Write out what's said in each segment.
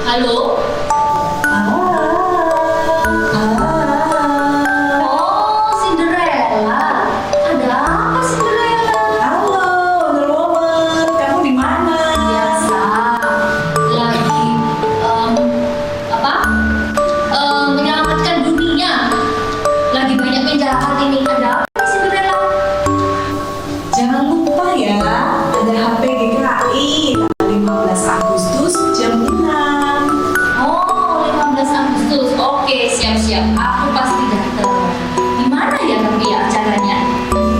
Halo? Oh, Cinderella. Ada apa, Cinderella? Halo, Wonder Woman. Kamu di mana? Biasa. Lagi, apa? Menyelamatkan dunia. Lagi banyak penjahat ini. Ada apa, Cinderella? Jangan lupa ya, ada HP GKI tanggal 15 Agustus jam 6. Oh, 15 Agustus. Oke, siap-siap. Aku pasti datang. Di mana ya tapi ya acaranya?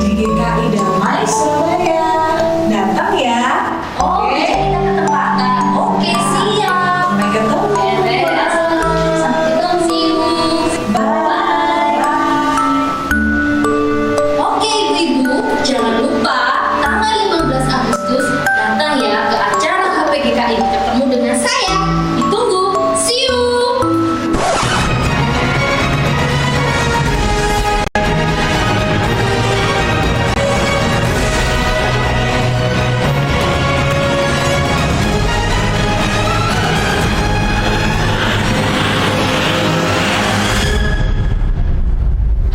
Di GKI Damai Surabaya. Datang ya. Oh, Oke. jadi kita ketempatan. Oke, siap. Sampai ketemu. Beres. Sampai ketemu, see you. Bye. Oke, ibu-ibu, jangan lupa tanggal 15 Agustus datang ya ke acara HPGKI. Ketemu dengan saya. Ditunggu. See you.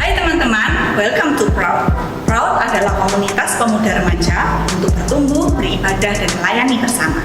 Hai teman-teman, welcome to Proud. Proud adalah komunitas pemuda remaja untuk bertumbuh, beribadah, dan melayani bersama.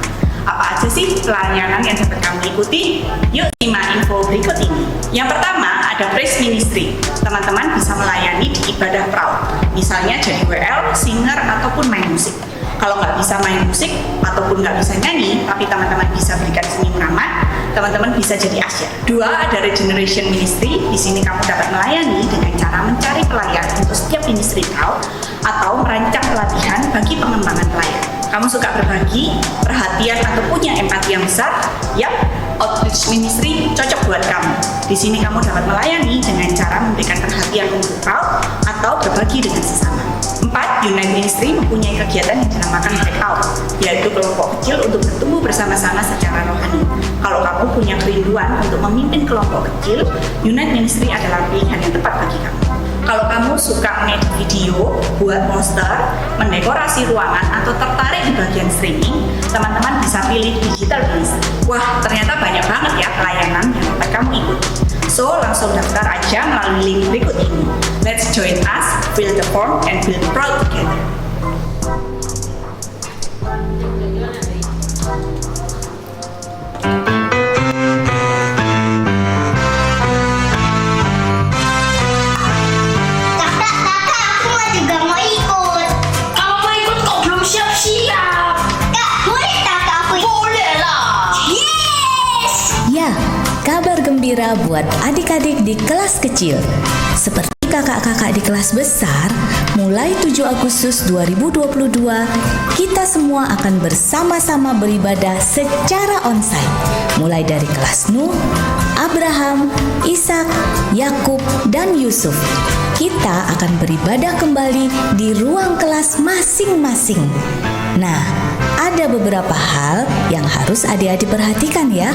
Apa aja sih pelayanan yang dapat kamu ikuti? Yuk simak info berikut ini. Yang pertama ada praise ministry. Teman-teman bisa melayani di ibadah Proud. Misalnya jadi WL, singer, ataupun main musik. Kalau nggak bisa main musik ataupun nggak bisa nyanyi, tapi teman-teman bisa berikan seni meramat, teman-teman bisa jadi asyik. Dua, ada regeneration ministry. Di sini kamu dapat melayani dengan cara mencari pelayan untuk setiap ministry Proud atau merancang pelatihan bagi pengembangan pelayan. Kamu suka berbagi, perhatian, atau punya empati yang besar? Yap, outreach ministry cocok buat kamu. Di sini kamu dapat melayani dengan cara memberikan perhatian untuk Proud atau berbagi dengan sesama. 4. Unite Ministry mempunyai kegiatan yang dinamakan breakout, yaitu kelompok kecil untuk bertumbuh bersama-sama secara rohani. Kalau kamu punya kerinduan untuk memimpin kelompok kecil, Unite Ministry adalah pilihan yang tepat bagi kamu. Kalau kamu suka ngedit video, buat poster, mendekorasi ruangan, atau tertarik di bagian streaming, teman-teman bisa pilih digital ministry. Wah, ternyata banyak banget ya pelayanan yang dapat kamu ikuti. So, langsung daftar aja melalui link berikut ini. Let's join us, fill the form, and build Proud together. Kakak, aku juga mau ikut. Kamu mau ikut kok belum siap-siap? Kak, boleh tak aku ikut? Boleh lah. Yes! Ya, kabar gembira buat adik-adik di kelas kecil. Seperti kakak-kakak di kelas besar, mulai 7 Agustus 2022, kita semua akan bersama-sama beribadah secara onsite. Mulai dari kelas Nuh, Abraham, Ishak, Yakub, dan Yusuf. Kita akan beribadah kembali di ruang kelas masing-masing. Nah, ada beberapa hal yang harus adik-adik perhatikan ya.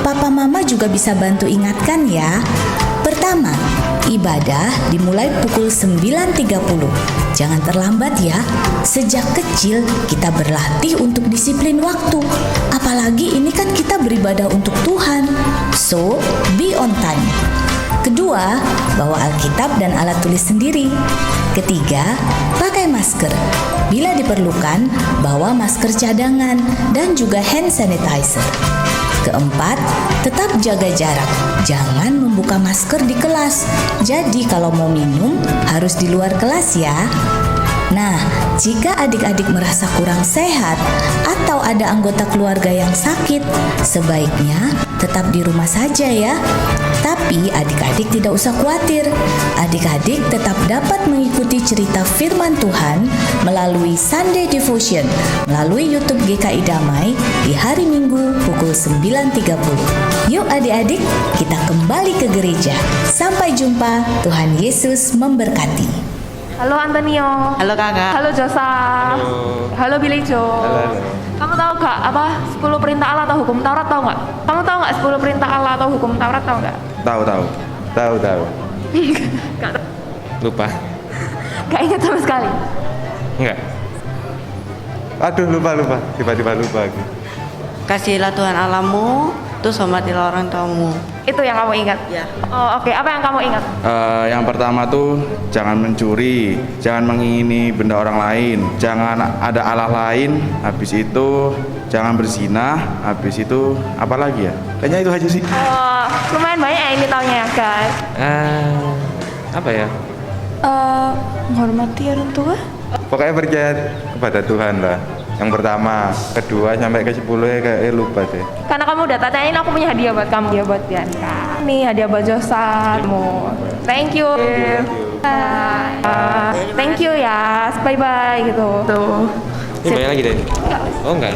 Papa mama juga bisa bantu ingatkan ya. Pertama, ibadah dimulai pukul 9.30. Jangan terlambat ya. Sejak kecil kita berlatih untuk disiplin waktu. Apalagi ini kan kita beribadah untuk Tuhan. So, be on time. Kedua, bawa Alkitab dan alat tulis sendiri. Ketiga, pakai masker. Bila diperlukan, bawa masker cadangan dan juga hand sanitizer. Keempat, tetap jaga jarak. Jangan membuka masker di kelas. Jadi kalau mau minum harus di luar kelas ya. Nah, jika adik-adik merasa kurang sehat atau ada anggota keluarga yang sakit, sebaiknya tetap di rumah saja ya. Tapi adik-adik tidak usah khawatir. Adik-adik tetap dapat mengikuti cerita firman Tuhan melalui Sunday Devotion melalui YouTube GKI Damai di hari Minggu pukul 9.30. Yuk adik-adik, kita kembali ke gereja. Sampai jumpa, Tuhan Yesus memberkati. Halo Antonio. Halo kakak. Halo Josa. Halo Billy Jo. Halo. Kamu tahu gak apa 10 perintah Allah atau hukum Taurat, tahu nggak? Kamu tahu nggak 10 perintah Allah atau hukum Taurat, tahu nggak? Tahu. Nggak tahu. Lupa. Nggak ingat sama sekali. Enggak. Aduh lupa. Tiba-tiba lupa. Kasihilah Tuhan Allahmu, terus hormatilah orang tuamu. Itu yang kamu ingat? Ya. Oh, oke. Apa yang kamu ingat? Yang pertama tuh jangan mencuri, jangan mengingini benda orang lain, jangan ada Allah lain. Habis itu jangan berzina. Habis itu apa lagi ya? Kayaknya itu aja sih. Oh, lumayan banyak ya ini taunya ya guys. Apa ya? Menghormati orang tua. Pokoknya percaya kepada Tuhan lah. Yang pertama, kedua sampai ke 10 ya kayak lupa deh. Karena kamu udah tanyain, aku punya hadiah buat kamu. Hadiah buat Bianca. Nih hadiah buat Josa. Thank you. Thank you ya. Bye bye gitu. Tuh. Ini banyak lagi deh. Oh enggak.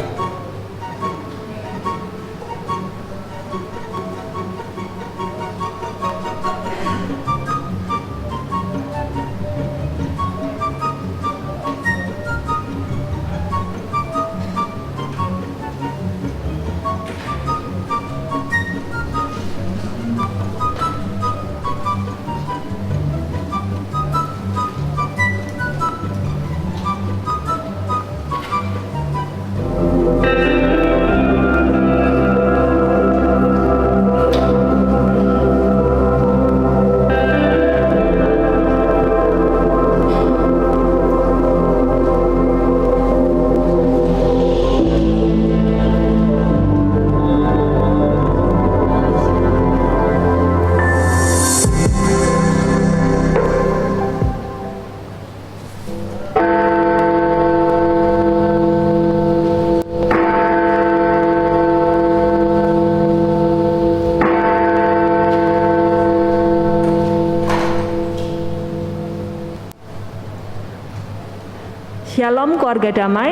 Shalom keluarga damai.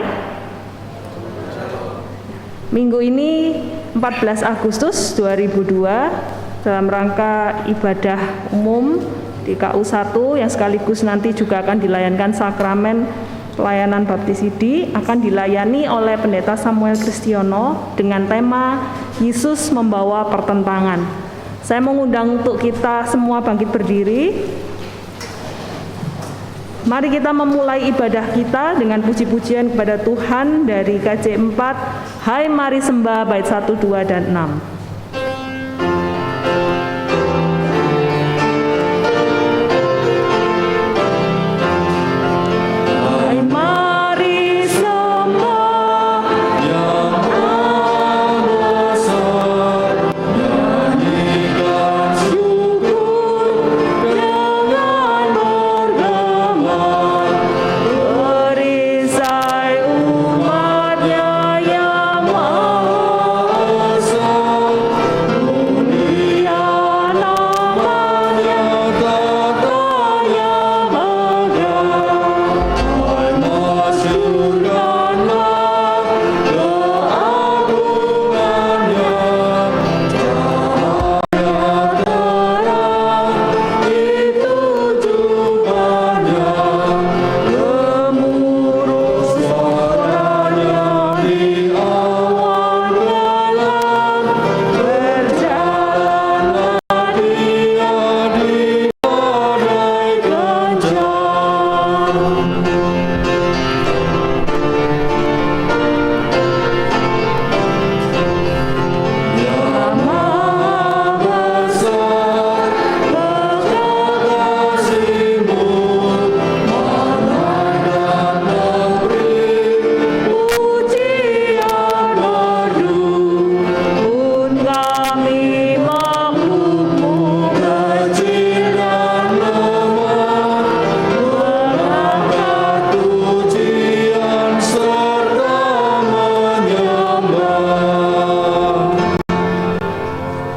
Minggu ini 14 Agustus 2002 dalam rangka ibadah umum di KU1 yang sekaligus nanti juga akan dilayankan sakramen pelayanan baptisidi akan dilayani oleh Pendeta Samuel Kristiono dengan tema Yesus membawa pertentangan. Saya mengundang untuk kita semua bangkit berdiri. Mari kita memulai ibadah kita dengan puji-pujian kepada Tuhan dari KJ 4, Hai Mari Sembah, bait 1, 2, dan 6. Berisai umatnya yang maha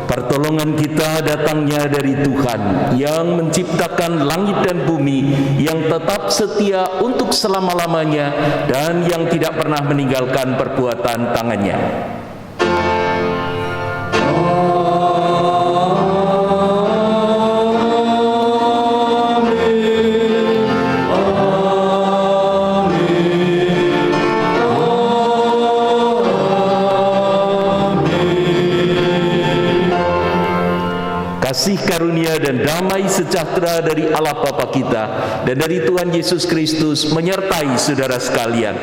Pertolongan kita datangnya dari Tuhan yang menciptakan langit dan bumi, yang tetap setia untuk selama-lamanya dan yang tidak pernah meninggalkan perbuatan tangannya. Kasih karunia dan damai sejahtera dari Allah Bapa kita dan dari Tuhan Yesus Kristus menyertai saudara sekalian.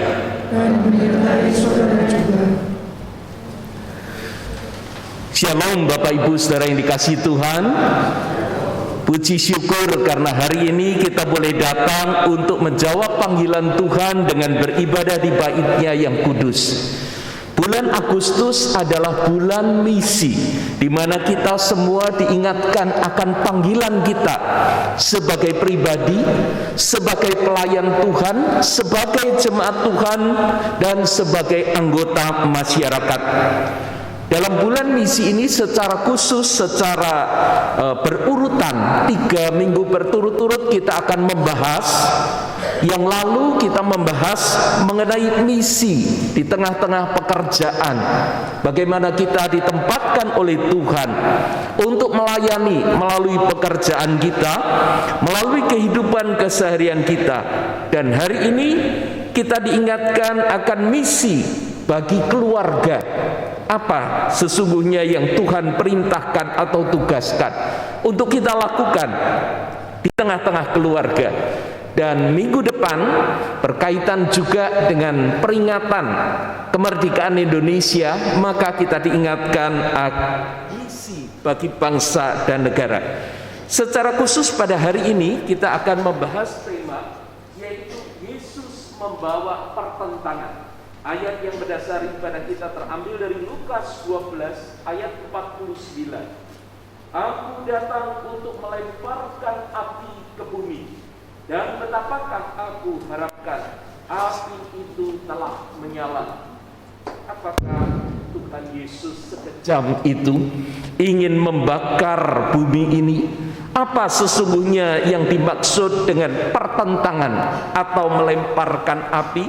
Shalom Bapak Ibu Saudara yang dikasihi Tuhan. Puji syukur karena hari ini kita boleh datang untuk menjawab panggilan Tuhan dengan beribadah di bait-Nya yang kudus. Bulan Agustus adalah bulan misi, di mana kita semua diingatkan akan panggilan kita sebagai pribadi, sebagai pelayan Tuhan, sebagai jemaat Tuhan, dan sebagai anggota masyarakat. Dalam bulan misi ini secara khusus, secara berurutan 3 minggu berturut-turut kita akan membahas. Yang lalu kita membahas mengenai misi di tengah-tengah pekerjaan. Bagaimana kita ditempatkan oleh Tuhan untuk melayani melalui pekerjaan kita, melalui kehidupan keseharian kita. Dan hari ini kita diingatkan akan misi bagi keluarga. Apa sesungguhnya yang Tuhan perintahkan atau tugaskan untuk kita lakukan di tengah-tengah keluarga. Dan minggu depan berkaitan juga dengan peringatan kemerdekaan Indonesia, maka kita diingatkan misi bagi bangsa dan negara. Secara khusus pada hari ini kita akan membahas tema yaitu Yesus membawa pertentangan. Ayat yang mendasari ibadah kita terambil dari Lukas 12 ayat 49. Aku datang untuk melemparkan api ke bumi. Dan betapakah aku harapkan api itu telah menyala. Apakah Tuhan Yesus sekejam itu ingin membakar bumi ini? Apa sesungguhnya yang dimaksud dengan pertentangan atau melemparkan api?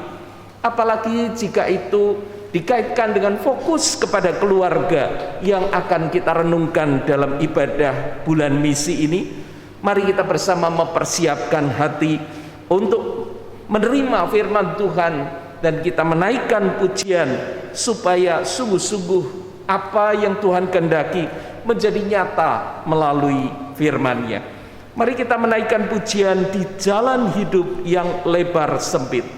Apalagi jika itu dikaitkan dengan fokus kepada keluarga yang akan kita renungkan dalam ibadah bulan misi ini. Mari kita bersama mempersiapkan hati untuk menerima firman Tuhan dan kita menaikkan pujian supaya sungguh-sungguh apa yang Tuhan kehendaki menjadi nyata melalui firman-Nya. Mari kita menaikkan pujian di jalan hidup yang lebar sempit.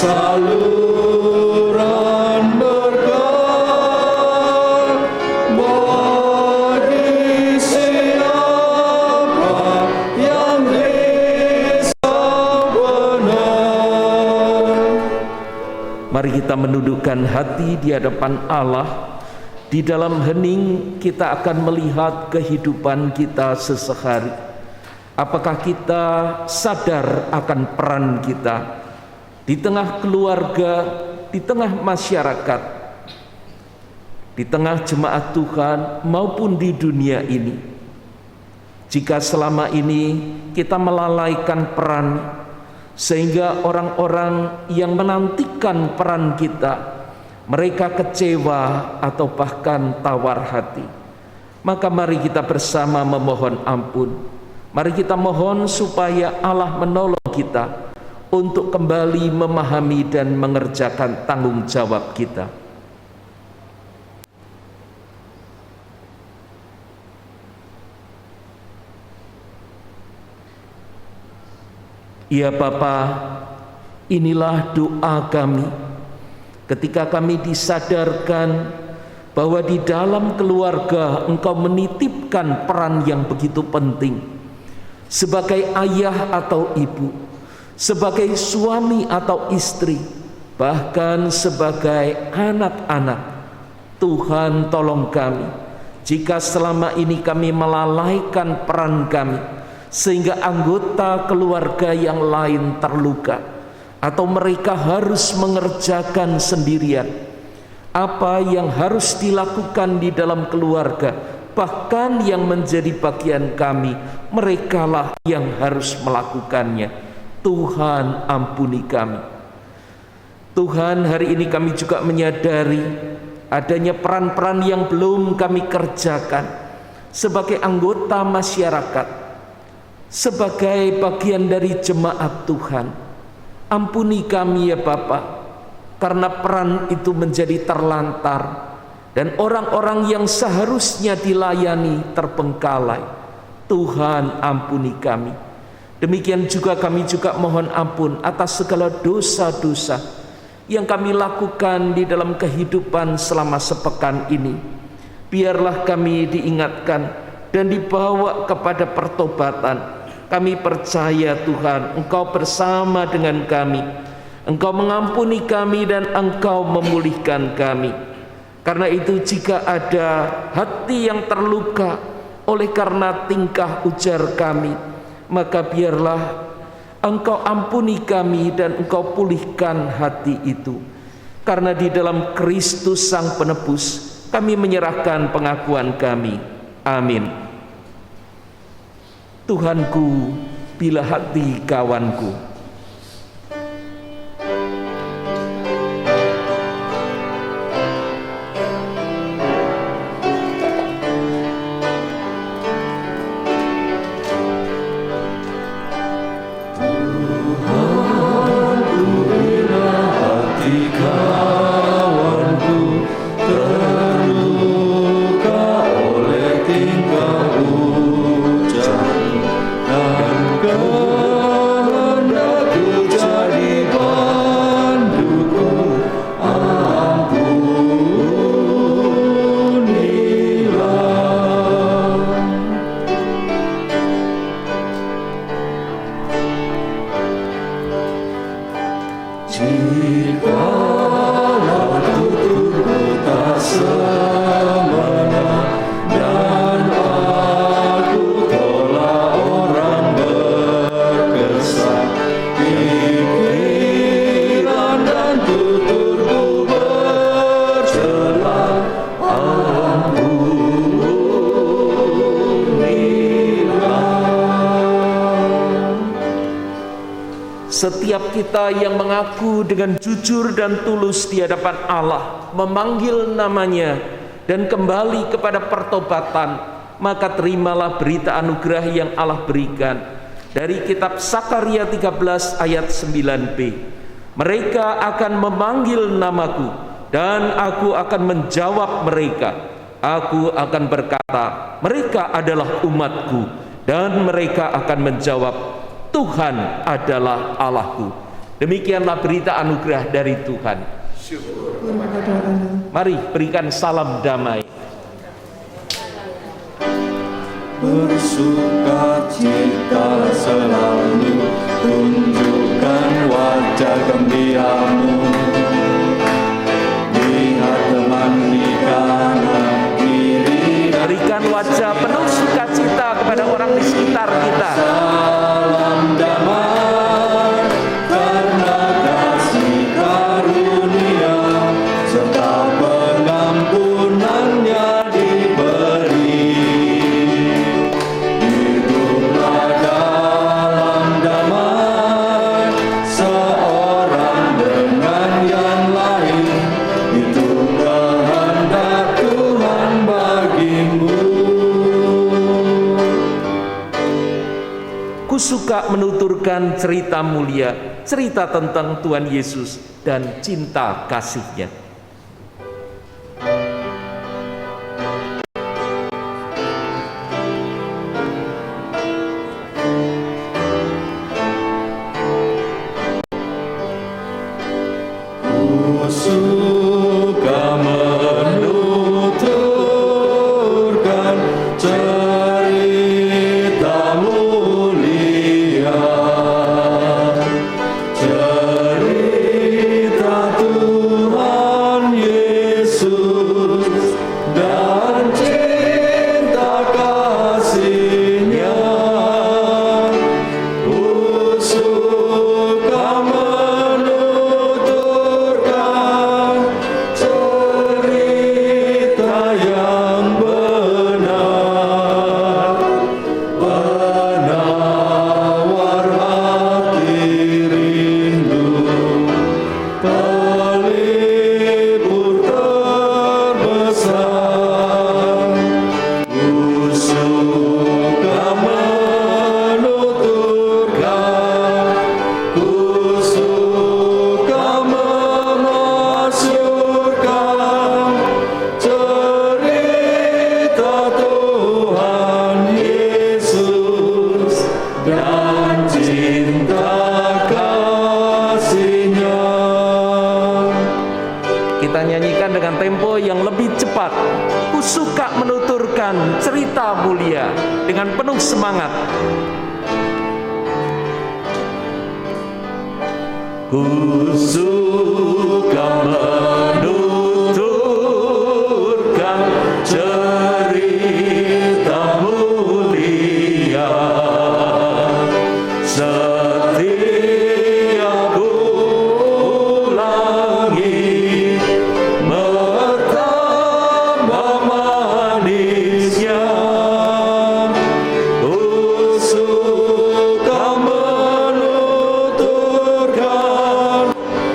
saluran berkah bagi siapa yang bisa benar. Mari kita menundukkan hati di hadapan Allah. Di dalam hening kita akan melihat kehidupan kita sesehari. Apakah kita sadar akan peran kita di tengah keluarga, di tengah masyarakat, di tengah jemaat Tuhan maupun di dunia ini? Jika selama ini kita melalaikan peran, sehingga orang-orang yang menantikan peran kita mereka kecewa atau bahkan tawar hati, maka mari kita bersama memohon ampun. Mari kita mohon supaya Allah menolong kita untuk kembali memahami dan mengerjakan tanggung jawab kita. Ya Bapa, inilah doa kami ketika kami disadarkan bahwa di dalam keluarga Engkau menitipkan peran yang begitu penting sebagai ayah atau ibu, sebagai suami atau istri, bahkan sebagai anak-anak. Tuhan, tolong kami jika selama ini kami melalaikan peran kami sehingga anggota keluarga yang lain terluka atau mereka harus mengerjakan sendirian apa yang harus dilakukan di dalam keluarga, bahkan yang menjadi bagian kami, merekalah yang harus melakukannya. Tuhan, ampuni kami. Tuhan, hari ini kami juga menyadari adanya peran-peran yang belum kami kerjakan sebagai anggota masyarakat, sebagai bagian dari jemaat Tuhan. Ampuni kami ya Bapa, karena peran itu menjadi terlantar dan orang-orang yang seharusnya dilayani terbengkalai. Tuhan, ampuni kami. Demikian juga kami juga mohon ampun atas segala dosa-dosa yang kami lakukan di dalam kehidupan selama sepekan ini. Biarlah kami diingatkan dan dibawa kepada pertobatan. Kami percaya Tuhan, Engkau bersama dengan kami. Engkau mengampuni kami dan Engkau memulihkan kami. Karena itu jika ada hati yang terluka oleh karena tingkah ujar kami, maka biarlah Engkau ampuni kami dan Engkau pulihkan hati itu. Karena di dalam Kristus Sang Penebus kami menyerahkan pengakuan kami. Amin. Tuhanku, bila hati kawanku. Tuhanku, bila hati kawanku terluka oleh tingkah ujar dan kehendakku jadi panduku, ampunilah. Jikalau tuturku tak semena dan aku tolak orang berkesan, pikiran dan tuturku bercela, ampunilah. Setiap kita yang mengaku dengan jujur dan tulus di hadapan Allah, memanggil namanya dan kembali kepada pertobatan, maka terimalah berita anugerah yang Allah berikan. Dari kitab Sakaria 13 ayat 9b. Mereka akan memanggil namaku dan aku akan menjawab mereka. Aku akan berkata, mereka adalah umatku, dan mereka akan menjawab, Tuhan adalah Allahku. Demikianlah berita anugerah dari Tuhan. Mari berikan salam damai. Bersukacita selalu, tunjukkan wajah gembiramu. Lihat teman di kanan kiri, Berikan wajah penuh sukacita kepada orang di sekitar kita. salam damai, karena kasih karunia serta pengampunannya diberi. Hiduplah dalam damai, seorang dengan yang lain, itu kehendak Tuhan bagimu. Kusuka menuturkan cerita mulia, cerita tentang Tuhan Yesus dan cinta kasih-Nya. Suka menuturkan cerita mulia, cerita Tuhan Yesus dan cinta kasih-Nya. Suka menuturkan cerita yang benar, penawar hati rindu, pelipur terbesar. Suka menuturkan, suka memasyurkan cerita Tuhan Yesus dan cinta kasih-Nya. Kita nyanyikan dengan tempo yang lebih cepat. Kusuka menuturkan cerita mulia dengan penuh semangat. Suka menuturkan cerita mulia, setiap ulangi bertambah manisnya. Suka menuturkan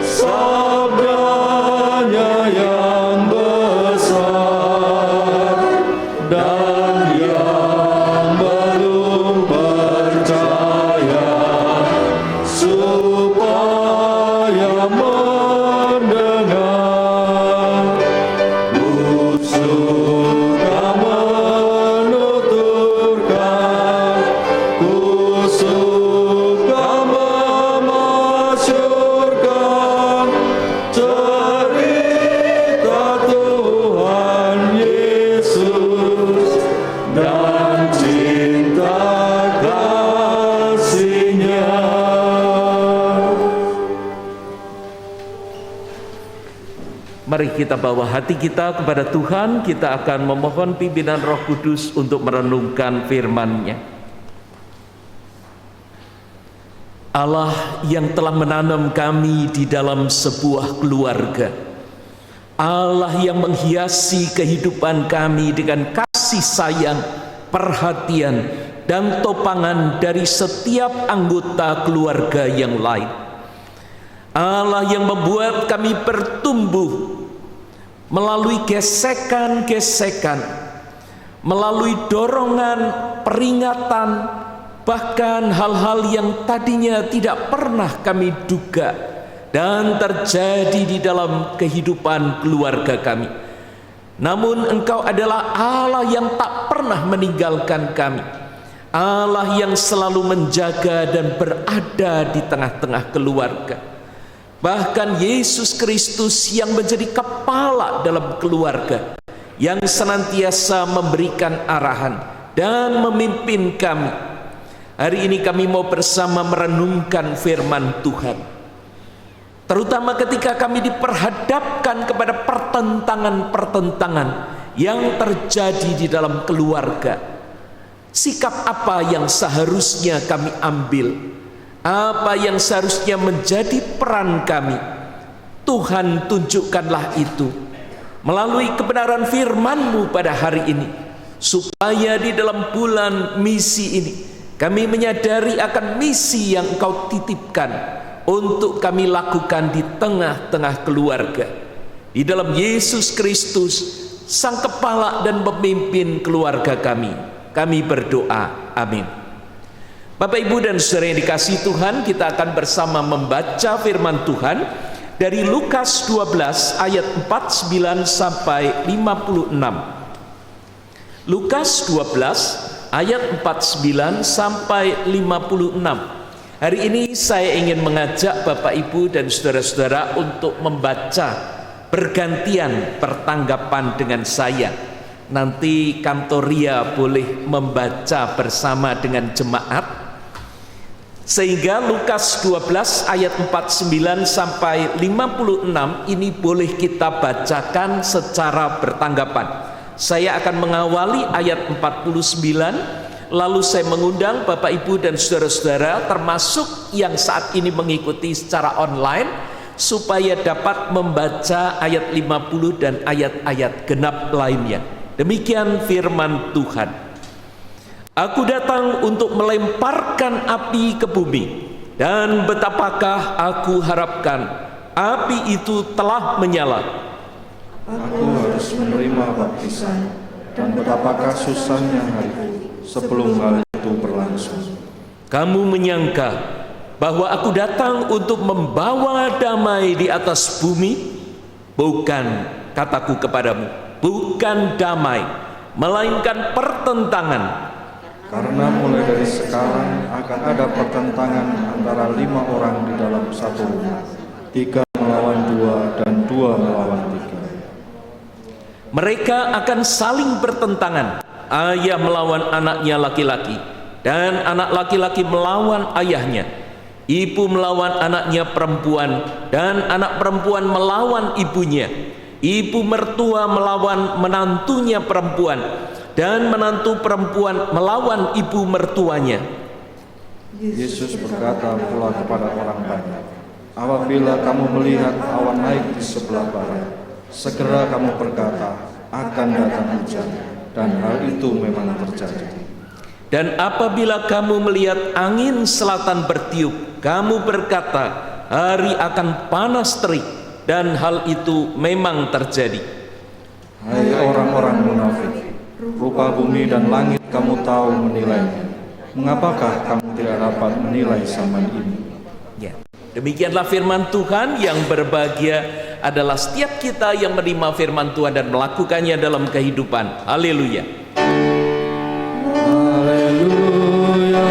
sabdanya yang besar, dan yang belum percaya supaya mendengar. Suka menuturkan, suka memasyurkan cerita Tuhan Yesus dan cinta kasih-Nya. Mari kita bawa hati kita kepada Tuhan. Kita akan memohon pimpinan Roh Kudus untuk merenungkan firman-Nya. Allah yang telah menanam kami di dalam sebuah keluarga, Allah yang menghiasi kehidupan kami dengan kasih sayang, perhatian, dan topangan dari setiap anggota keluarga yang lain. Allah yang membuat kami bertumbuh melalui gesekan-gesekan, melalui dorongan, peringatan, bahkan hal-hal yang tadinya tidak pernah kami duga dan terjadi di dalam kehidupan keluarga kami. Namun Engkau adalah Allah yang tak pernah meninggalkan kami, Allah yang selalu menjaga dan berada di tengah-tengah keluarga. Bahkan Yesus Kristus yang menjadi kepala dalam keluarga, yang senantiasa memberikan arahan dan memimpin kami. Hari ini kami mau bersama merenungkan firman Tuhan, terutama ketika kami diperhadapkan kepada pertentangan-pertentangan yang terjadi di dalam keluarga. Sikap apa yang seharusnya kami ambil? Apa yang seharusnya menjadi peran kami? Tuhan, tunjukkanlah itu melalui kebenaran firman-Mu pada hari ini, supaya di dalam bulan misi ini kami menyadari akan misi yang Engkau titipkan untuk kami lakukan di tengah-tengah keluarga. Di dalam Yesus Kristus, Sang Kepala dan Pemimpin keluarga kami berdoa. Amin. Bapak, Ibu, dan saudara yang dikasihi Tuhan, kita akan bersama membaca firman Tuhan dari Lukas 12 ayat 49 sampai 56. Lukas 12 ayat 49 sampai 56. Hari ini saya ingin mengajak Bapak, Ibu, dan saudara-saudara untuk membaca bergantian pertanggapan dengan saya. Nanti Kantoria boleh membaca bersama dengan jemaat, sehingga Lukas 12 ayat 49 sampai 56 ini boleh kita bacakan secara bertanggapan. Saya akan mengawali ayat 49, lalu saya mengundang Bapak, Ibu, dan saudara-saudara termasuk yang saat ini mengikuti secara online, supaya dapat membaca ayat 50 dan ayat-ayat genap lainnya. Demikian firman Tuhan. Aku datang untuk melemparkan api ke bumi, dan betapakah aku harapkan api itu telah menyala. Aku harus menerima baptisan, dan betapakah susahnya hariku sebelum hal itu berlangsung. Kamu menyangka bahwa aku datang untuk membawa damai di atas bumi? Bukan, kataku kepadamu, bukan damai, melainkan pertentangan. Karena mulai dari sekarang akan ada pertentangan antara 5 orang di dalam satu rumah, 3 melawan 2 dan 2 melawan 3. Mereka akan saling bertentangan, ayah melawan anaknya laki-laki, dan anak laki-laki melawan ayahnya, ibu melawan anaknya perempuan, dan anak perempuan melawan ibunya, ibu mertua melawan menantunya perempuan, dan menantu perempuan melawan ibu mertuanya. Yesus berkata pula kepada orang banyak, apabila kamu melihat awan naik di sebelah barat, segera kamu berkata, akan datang hujan, dan hal itu memang terjadi. Dan apabila kamu melihat angin selatan bertiup, kamu berkata, hari akan panas terik, dan hal itu memang terjadi. Hai orang-orang munafik, rupa bumi dan langit kamu tahu menilainya. Mengapakah kamu tidak dapat menilai zaman ini? Ya, demikianlah firman Tuhan. Yang berbahagia adalah setiap kita yang menerima firman Tuhan dan melakukannya dalam kehidupan. Haleluya. Haleluya,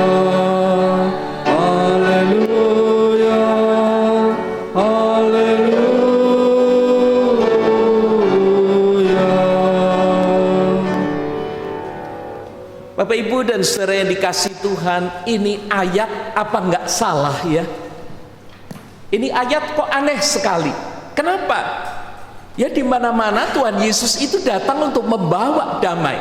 haleluya, haleluya. Bapak, Ibu, dan saudara yang dikasihi Tuhan, ini ayat apa enggak salah ya? Ini ayat kok aneh sekali. Kenapa? Ya, di mana-mana Tuhan Yesus itu datang untuk membawa damai.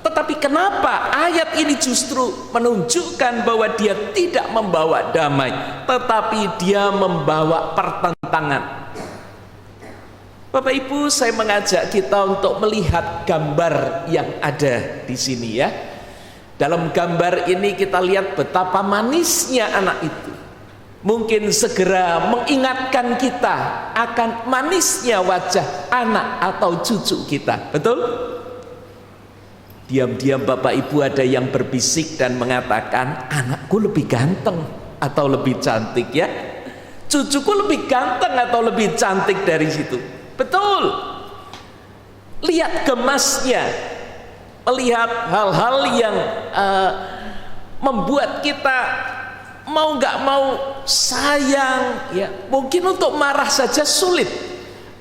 Tetapi kenapa ayat ini justru menunjukkan bahwa dia tidak membawa damai, tetapi dia membawa pertentangan? Bapak, Ibu, saya mengajak kita untuk melihat gambar yang ada di sini ya. Dalam gambar ini kita lihat betapa manisnya anak itu. Mungkin segera mengingatkan kita akan manisnya wajah anak atau cucu kita. Betul? Diam-diam Bapak Ibu ada yang berbisik dan mengatakan, anakku lebih ganteng atau lebih cantik ya. Cucuku lebih ganteng atau lebih cantik dari situ. Betul. Lihat gemasnya, melihat hal-hal yang membuat kita mau nggak mau sayang, ya mungkin untuk marah saja sulit,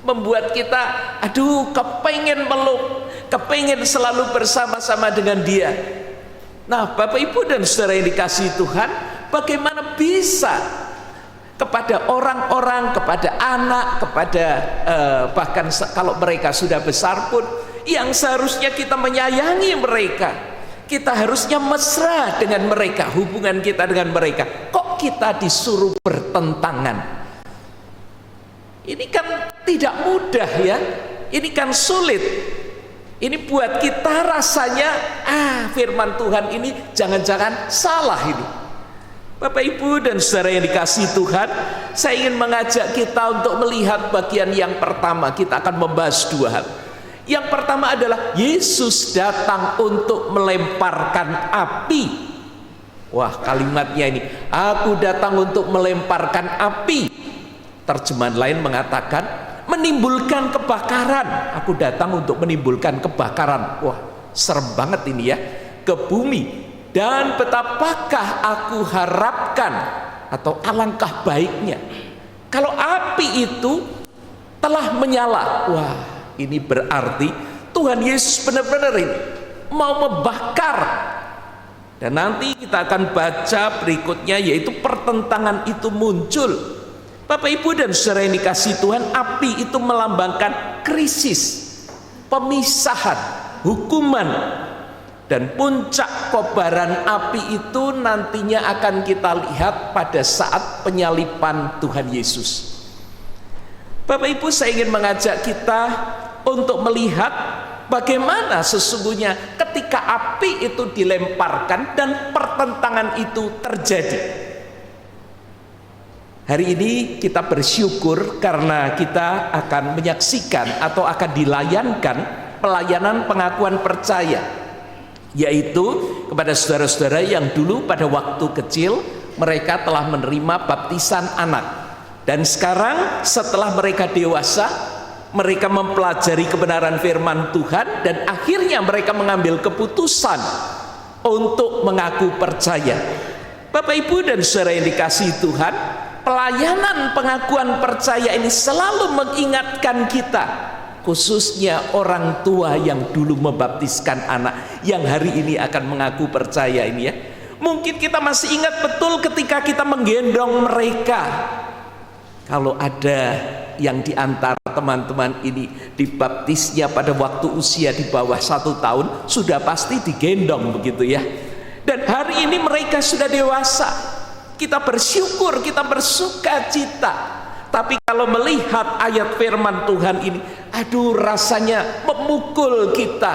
membuat kita aduh kepengen meluk, kepengen selalu bersama-sama dengan dia. Nah, Bapak Ibu dan saudara yang dikasihi Tuhan, bagaimana bisa kepada orang-orang, kepada anak, kepada bahkan kalau mereka sudah besar pun, yang seharusnya kita menyayangi mereka, kita harusnya mesra dengan mereka, hubungan kita dengan mereka, kok kita disuruh bertentangan? Ini kan tidak mudah ya, ini kan sulit. Ini buat kita rasanya, firman Tuhan ini jangan-jangan salah ini. Bapak Ibu dan saudara yang dikasihi Tuhan, saya ingin mengajak kita untuk melihat bagian yang pertama. Kita akan membahas dua hal. Yang pertama adalah Yesus datang untuk melemparkan api. Wah, kalimatnya ini, aku datang untuk melemparkan api. Terjemahan lain mengatakan menimbulkan kebakaran. Aku datang untuk menimbulkan kebakaran. Wah, serem banget ini ya, ke bumi. Dan betapakah aku harapkan, atau alangkah baiknya kalau api itu telah menyala. Wah, ini berarti Tuhan Yesus benar-benar ini mau membakar. Dan nanti kita akan baca berikutnya, yaitu pertentangan itu muncul. Bapak Ibu dan saudara yang dikasihi Tuhan, api itu melambangkan krisis, pemisahan, hukuman. Dan puncak kobaran api itu nantinya akan kita lihat pada saat penyaliban Tuhan Yesus. Bapak Ibu, saya ingin mengajak kita untuk melihat bagaimana sesungguhnya ketika api itu dilemparkan dan pertentangan itu terjadi. Hari ini kita bersyukur karena kita akan menyaksikan atau akan dilayankan pelayanan pengakuan percaya, yaitu kepada saudara-saudara yang dulu pada waktu kecil mereka telah menerima baptisan anak, dan sekarang setelah mereka dewasa, mereka mempelajari kebenaran firman Tuhan dan akhirnya mereka mengambil keputusan untuk mengaku percaya. Bapak Ibu dan saudara yang dikasihi Tuhan, pelayanan pengakuan percaya ini selalu mengingatkan kita, khususnya orang tua yang dulu membaptiskan anak, yang hari ini akan mengaku percaya ini ya. Mungkin kita masih ingat betul ketika kita menggendong mereka. Kalau ada yang diantara teman-teman ini dibaptisnya pada waktu usia di bawah 1 tahun, sudah pasti digendong begitu ya. Dan hari ini mereka sudah dewasa. Kita bersyukur, kita bersuka cita. Tapi kalau melihat ayat firman Tuhan ini, aduh rasanya memukul kita.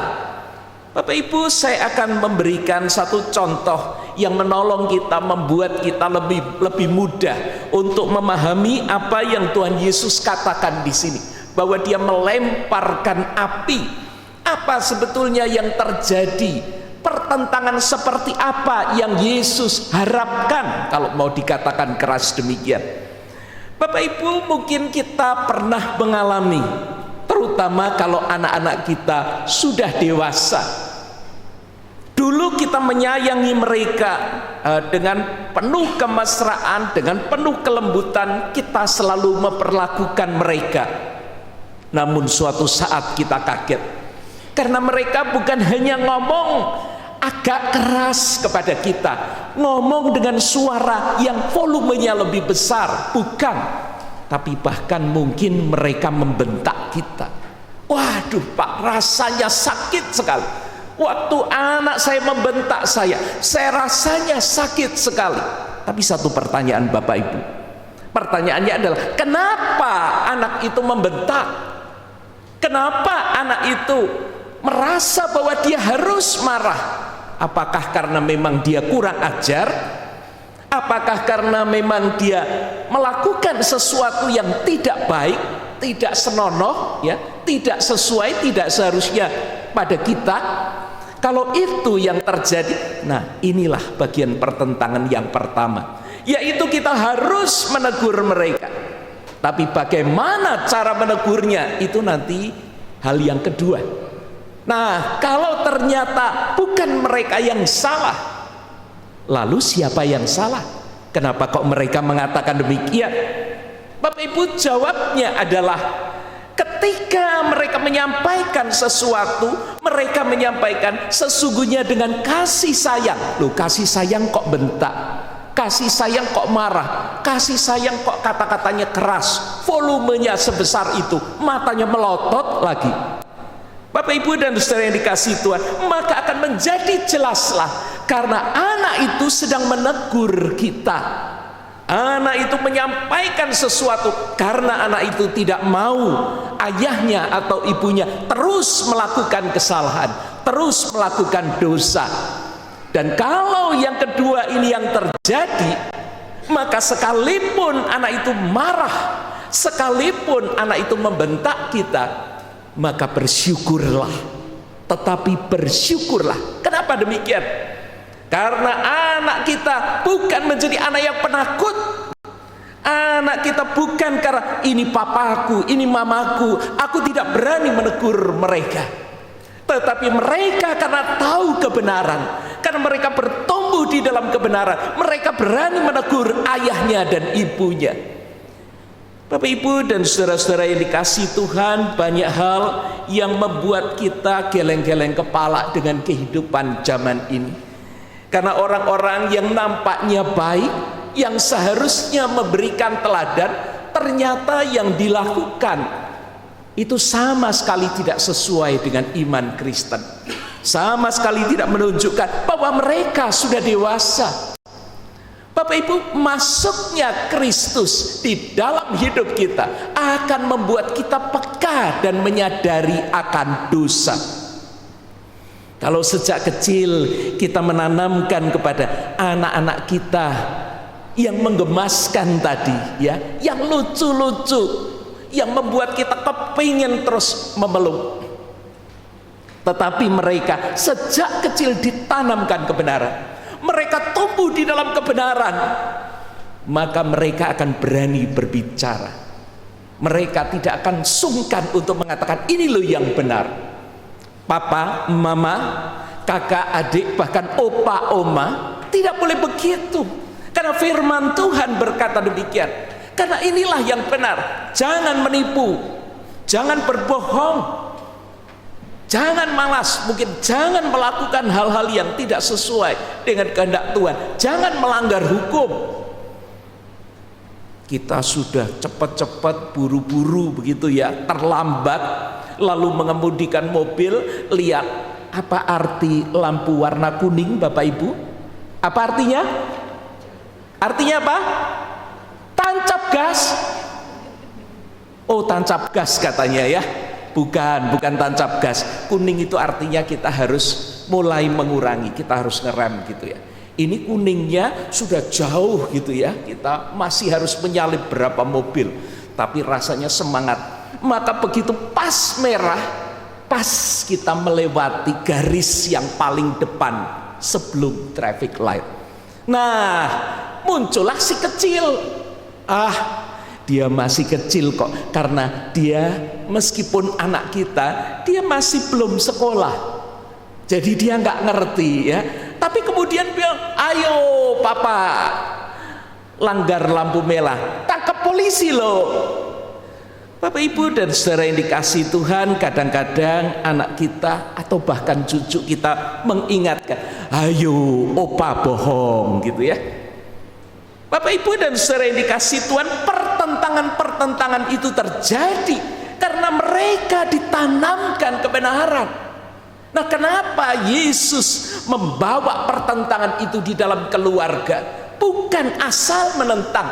Bapak Ibu, saya akan memberikan satu contoh yang menolong kita, membuat kita lebih mudah untuk memahami apa yang Tuhan Yesus katakan di sini, bahwa dia melemparkan api. Apa sebetulnya yang terjadi? Pertentangan seperti apa yang Yesus harapkan, kalau mau dikatakan keras demikian. Bapak Ibu, mungkin kita pernah mengalami, terutama kalau anak-anak kita sudah dewasa. Dulu kita menyayangi mereka dengan penuh kemesraan, dengan penuh kelembutan, kita selalu memperlakukan mereka. Namun suatu saat kita kaget, karena mereka bukan hanya ngomong agak keras kepada kita, ngomong dengan suara yang volumenya lebih besar, bukan, tapi bahkan mungkin mereka membentak kita. Waduh Pak, rasanya sakit sekali. Waktu anak saya membentak saya rasanya sakit sekali. Tapi satu pertanyaan Bapak Ibu, pertanyaannya adalah, kenapa anak itu membentak? Kenapa anak itu merasa bahwa dia harus marah? Apakah karena memang dia kurang ajar? Apakah karena memang dia melakukan sesuatu yang tidak baik, tidak senonoh, ya, tidak sesuai, tidak seharusnya pada kita? Kalau itu yang terjadi, nah inilah bagian pertentangan yang pertama, yaitu kita harus menegur mereka. Tapi bagaimana cara menegurnya, itu nanti hal yang kedua. Nah, kalau ternyata bukan mereka yang salah, lalu siapa yang salah? Kenapa kok mereka mengatakan demikian? Bapak Ibu, jawabnya adalah ketika mereka menyampaikan sesuatu, mereka menyampaikan sesungguhnya dengan kasih sayang. Loh, kasih sayang kok bentak? Kasih sayang kok marah? Kasih sayang kok kata-katanya keras? Volumenya sebesar itu, matanya melotot lagi. Bapak Ibu dan saudara yang dikasihi Tuhan, maka akan menjadi jelaslah karena anak itu sedang menegur kita. Anak itu menyampaikan sesuatu karena anak itu tidak mau ayahnya atau ibunya terus melakukan kesalahan, terus melakukan dosa. Dan kalau yang kedua ini yang terjadi, maka sekalipun anak itu marah, sekalipun anak itu membentak kita, maka bersyukurlah. Tetapi bersyukurlah. Kenapa demikian? Karena anak kita bukan menjadi anak yang penakut. Anak kita bukan karena ini papaku, ini mamaku, aku tidak berani menegur mereka. Tetapi mereka karena tahu kebenaran, karena mereka bertumbuh di dalam kebenaran, mereka berani menegur ayahnya dan ibunya. Bapak Ibu dan saudara-saudara yang dikasihi Tuhan, banyak hal yang membuat kita geleng-geleng kepala dengan kehidupan zaman ini. Karena orang-orang yang nampaknya baik, yang seharusnya memberikan teladan, ternyata yang dilakukan itu sama sekali tidak sesuai dengan iman Kristen. Sama sekali tidak menunjukkan bahwa mereka sudah dewasa. Bapak Ibu, masuknya Kristus di dalam hidup kita akan membuat kita peka dan menyadari akan dosa. Kalau sejak kecil kita menanamkan kepada anak-anak kita yang menggemaskan tadi, ya, yang lucu-lucu, yang membuat kita kepingin terus memeluk. Tetapi mereka sejak kecil ditanamkan kebenaran, mereka tumbuh di dalam kebenaran, maka mereka akan berani berbicara. Mereka tidak akan sungkan untuk mengatakan ini loh yang benar. Papa, mama, kakak, adik, bahkan opa, oma tidak boleh begitu. Karena firman Tuhan berkata demikian. Karena inilah yang benar. Jangan menipu, jangan berbohong, jangan malas, mungkin jangan melakukan hal-hal yang tidak sesuai dengan kehendak Tuhan. Jangan melanggar hukum. Kita sudah cepat-cepat, buru-buru begitu ya, terlambat, lalu mengemudikan mobil. Lihat apa arti lampu warna kuning, Bapak Ibu? Apa artinya? Artinya apa? Tancap gas. Oh, tancap gas katanya ya. Bukan tancap gas. Kuning itu artinya kita harus mulai mengurangi, kita harus ngerem gitu ya. Ini kuningnya sudah jauh gitu ya, kita masih harus menyalip berapa mobil, tapi rasanya semangat. Maka begitu pas merah, pas kita melewati garis yang paling depan sebelum traffic light, nah muncullah si kecil. Dia masih kecil kok, karena dia meskipun anak kita, dia masih belum sekolah, jadi dia nggak ngerti ya. Tapi kemudian bilang, ayo papa, langgar lampu merah, tangkap polisi loh. Bapak Ibu dan saudara yang dikasihi Tuhan, kadang-kadang anak kita atau bahkan cucu kita mengingatkan, ayo opa bohong gitu ya. Bapak Ibu dan saudara yang dikasihi Tuhan, pertentangan-pertentangan itu terjadi karena mereka ditanamkan kebenaran. Nah, kenapa Yesus membawa pertentangan itu di dalam keluarga? Bukan asal menentang,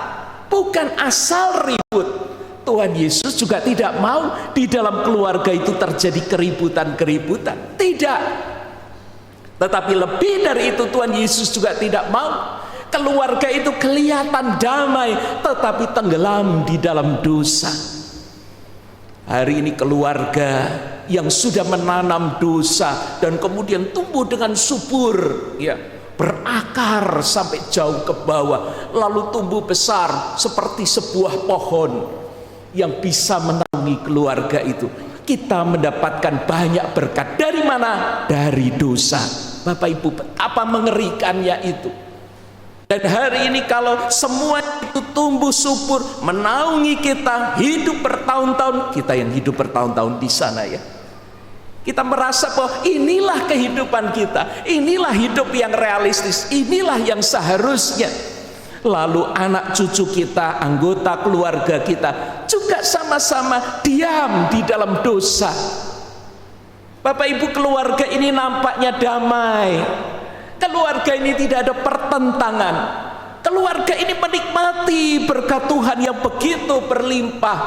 bukan asal ribut. Tuhan Yesus juga tidak mau di dalam keluarga itu terjadi keributan-keributan. Tidak. Tetapi lebih dari itu, Tuhan Yesus juga tidak mau keluarga itu kelihatan damai, tetapi tenggelam di dalam dosa. Hari ini keluarga yang sudah menanam dosa dan kemudian tumbuh dengan subur, ya, berakar sampai jauh ke bawah, lalu tumbuh besar seperti sebuah pohon yang bisa menaungi keluarga itu. Kita mendapatkan banyak berkat. Dari mana? Dari dosa. Bapak Ibu, apa mengerikannya itu? Dan hari ini kalau semua itu tumbuh subur, menaungi kita, hidup bertahun-tahun, kita yang hidup bertahun-tahun di sana ya. Kita merasa bahwa inilah kehidupan kita, inilah hidup yang realistis, inilah yang seharusnya. Lalu anak cucu kita, anggota keluarga kita juga sama-sama diam di dalam dosa. Bapak Ibu, keluarga ini nampaknya damai. Keluarga ini tidak ada pertentangan. Keluarga ini menikmati berkat Tuhan yang begitu berlimpah,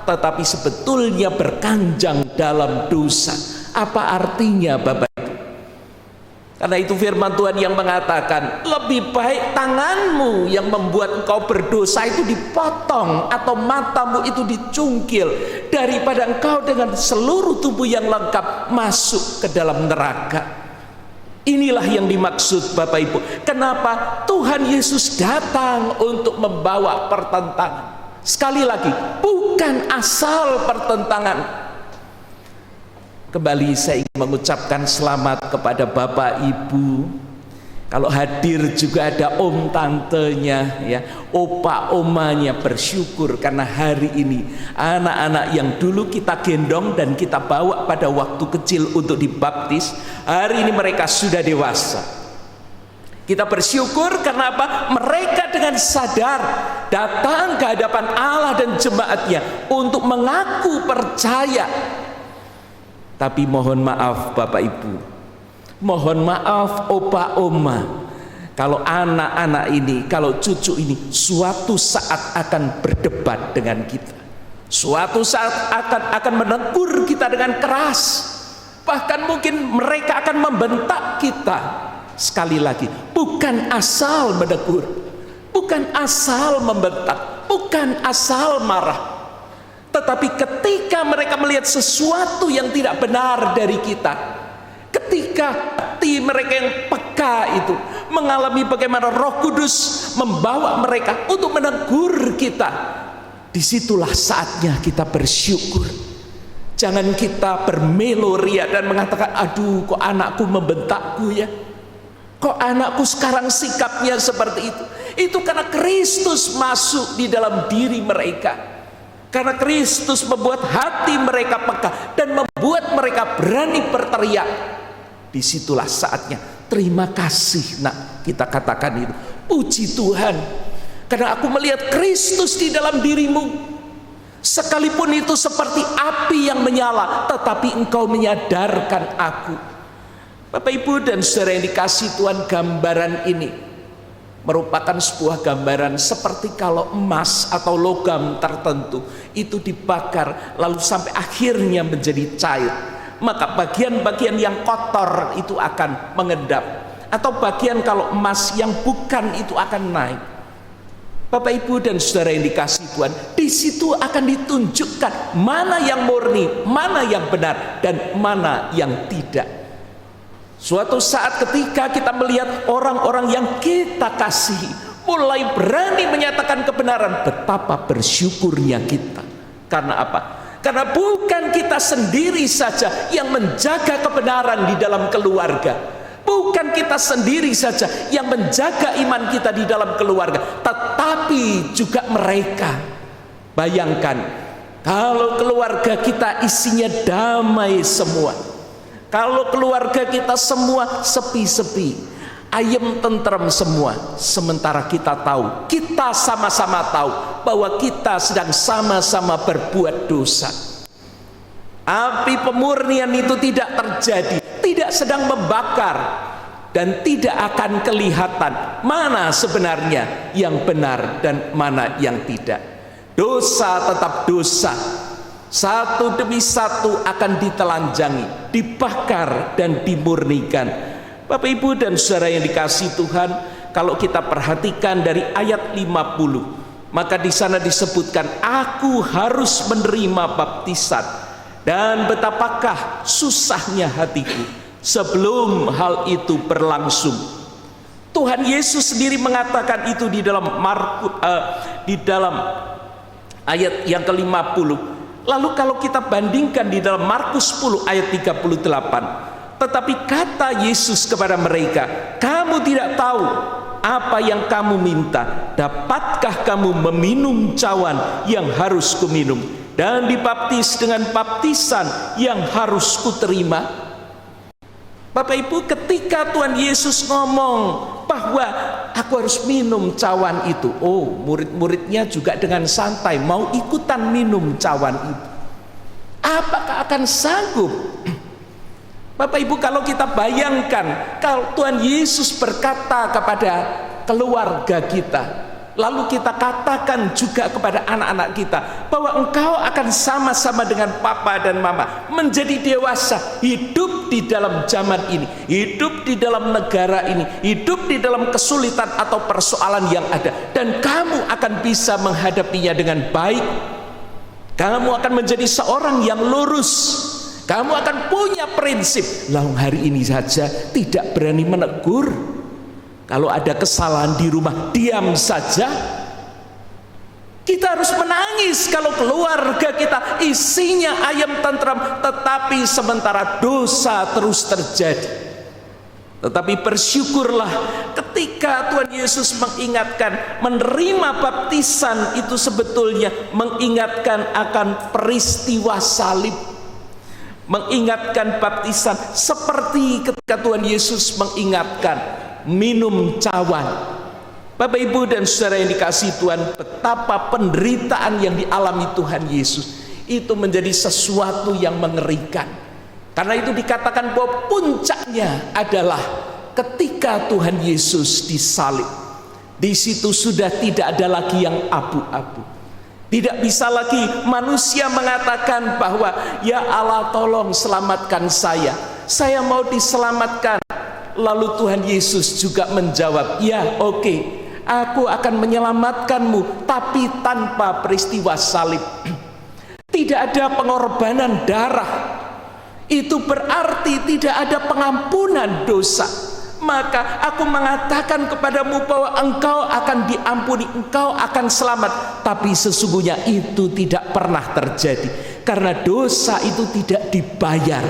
tetapi sebetulnya berkanjang dalam dosa. Apa artinya Bapak Ibu? Karena itu firman Tuhan yang mengatakan, lebih baik tanganmu yang membuat engkau berdosa itu dipotong, atau matamu itu dicungkil, daripada engkau dengan seluruh tubuh yang lengkap masuk ke dalam neraka. Inilah yang dimaksud Bapak Ibu. Kenapa Tuhan Yesus datang untuk membawa pertentangan? Sekali lagi, bukan asal pertentangan. Kembali saya ingin mengucapkan selamat kepada Bapak Ibu. Kalau hadir juga ada om tantenya ya, opa omanya, bersyukur karena hari ini anak-anak yang dulu kita gendong dan kita bawa pada waktu kecil untuk dibaptis, hari ini mereka sudah dewasa. Kita bersyukur karena apa? Mereka dengan sadar datang ke hadapan Allah dan jemaatnya untuk mengaku percaya. Tapi mohon maaf Bapak Ibu, mohon maaf opa oma, kalau anak-anak ini, kalau cucu ini suatu saat akan berdebat dengan kita, suatu saat akan menegur kita dengan keras, bahkan mungkin mereka akan membentak kita. Sekali lagi, bukan asal menegur, bukan asal membentak, bukan asal marah, tetapi ketika mereka melihat sesuatu yang tidak benar dari kita, ketika hati mereka yang peka itu mengalami bagaimana Roh Kudus membawa mereka untuk menegur kita, disitulah saatnya kita bersyukur. Jangan kita bermeloria dan mengatakan, aduh kok anakku membentakku ya, kok anakku sekarang sikapnya seperti itu. Itu karena Kristus masuk di dalam diri mereka, karena Kristus membuat hati mereka peka dan membuat mereka berani berteriak. Disitulah saatnya terima kasih nak, kita katakan itu, puji Tuhan karena aku melihat Kristus di dalam dirimu. Sekalipun itu seperti api yang menyala, tetapi engkau menyadarkan aku. Bapak Ibu dan saudara yang dikasihi Tuhan, gambaran ini merupakan sebuah gambaran seperti kalau emas atau logam tertentu itu dibakar lalu sampai akhirnya menjadi cair, maka bagian-bagian yang kotor itu akan mengendap, atau bagian kalau emas yang bukan itu akan naik. Bapak Ibu dan saudara yang dikasihi Tuhan, di situ akan ditunjukkan mana yang murni, mana yang benar, dan mana yang tidak. Suatu saat ketika kita melihat orang-orang yang kita kasihi mulai berani menyatakan kebenaran, betapa bersyukurnya kita. Karena apa? Karena bukan kita sendiri saja yang menjaga kebenaran di dalam keluarga, bukan kita sendiri saja yang menjaga iman kita di dalam keluarga, tetapi juga mereka. Bayangkan kalau keluarga kita isinya damai semua, kalau keluarga kita semua sepi-sepi, ayem tentrem semua, sementara kita tahu, kita sama-sama tahu bahwa kita sedang sama-sama berbuat dosa. Api pemurnian itu tidak terjadi, tidak sedang membakar, dan tidak akan kelihatan mana sebenarnya yang benar dan mana yang tidak. Dosa tetap dosa, satu demi satu akan ditelanjangi, dibakar dan dimurnikan. Bapak Ibu dan saudara yang dikasihi Tuhan, kalau kita perhatikan dari ayat 50, maka di sana disebutkan, aku harus menerima baptisan, dan betapakah susahnya hatiku sebelum hal itu berlangsung. Tuhan Yesus sendiri mengatakan itu di dalam di dalam ayat yang ke-50. Lalu kalau kita bandingkan di dalam Markus 10 ayat 38, tetapi kata Yesus kepada mereka, kamu tidak tahu apa yang kamu minta? Dapatkah kamu meminum cawan yang harus kuminum dan dibaptis dengan baptisan yang harus kuterima? Bapak Ibu, ketika Tuhan Yesus ngomong bahwa aku harus minum cawan itu, oh, murid-muridnya juga dengan santai mau ikutan minum cawan itu. Apakah akan sanggup? Bapak Ibu, kalau kita bayangkan kalau Tuhan Yesus berkata kepada keluarga kita, lalu kita katakan juga kepada anak-anak kita bahwa engkau akan sama-sama dengan papa dan mama menjadi dewasa, hidup di dalam zaman ini, hidup di dalam negara ini, hidup di dalam kesulitan atau persoalan yang ada, dan kamu akan bisa menghadapinya dengan baik. Kamu akan menjadi seorang yang lurus. Kamu akan punya prinsip. Lalu hari ini saja tidak berani menegur. Kalau ada kesalahan di rumah, diam saja. Kita harus menangis kalau keluarga kita isinya ayam tentram, tetapi sementara dosa terus terjadi. Tetapi bersyukurlah ketika Tuhan Yesus mengingatkan, menerima baptisan itu sebetulnya mengingatkan akan peristiwa salib. Mengingatkan baptisan seperti ketika Tuhan Yesus mengingatkan minum cawan. Bapak Ibu dan saudara yang dikasihi Tuhan, betapa penderitaan yang dialami Tuhan Yesus itu menjadi sesuatu yang mengerikan. Karena itu dikatakan bahwa puncaknya adalah ketika Tuhan Yesus disalib. Di situ sudah tidak ada lagi yang abu-abu. Tidak bisa lagi manusia mengatakan bahwa ya Allah tolong selamatkan saya mau diselamatkan. Lalu Tuhan Yesus juga menjawab, ya oke, aku akan menyelamatkanmu, tapi tanpa peristiwa salib. Tidak ada pengorbanan darah. Itu berarti tidak ada pengampunan dosa. Maka aku mengatakan kepadamu bahwa engkau akan diampuni, engkau akan selamat. Tapi sesungguhnya itu tidak pernah terjadi, karena dosa itu tidak dibayar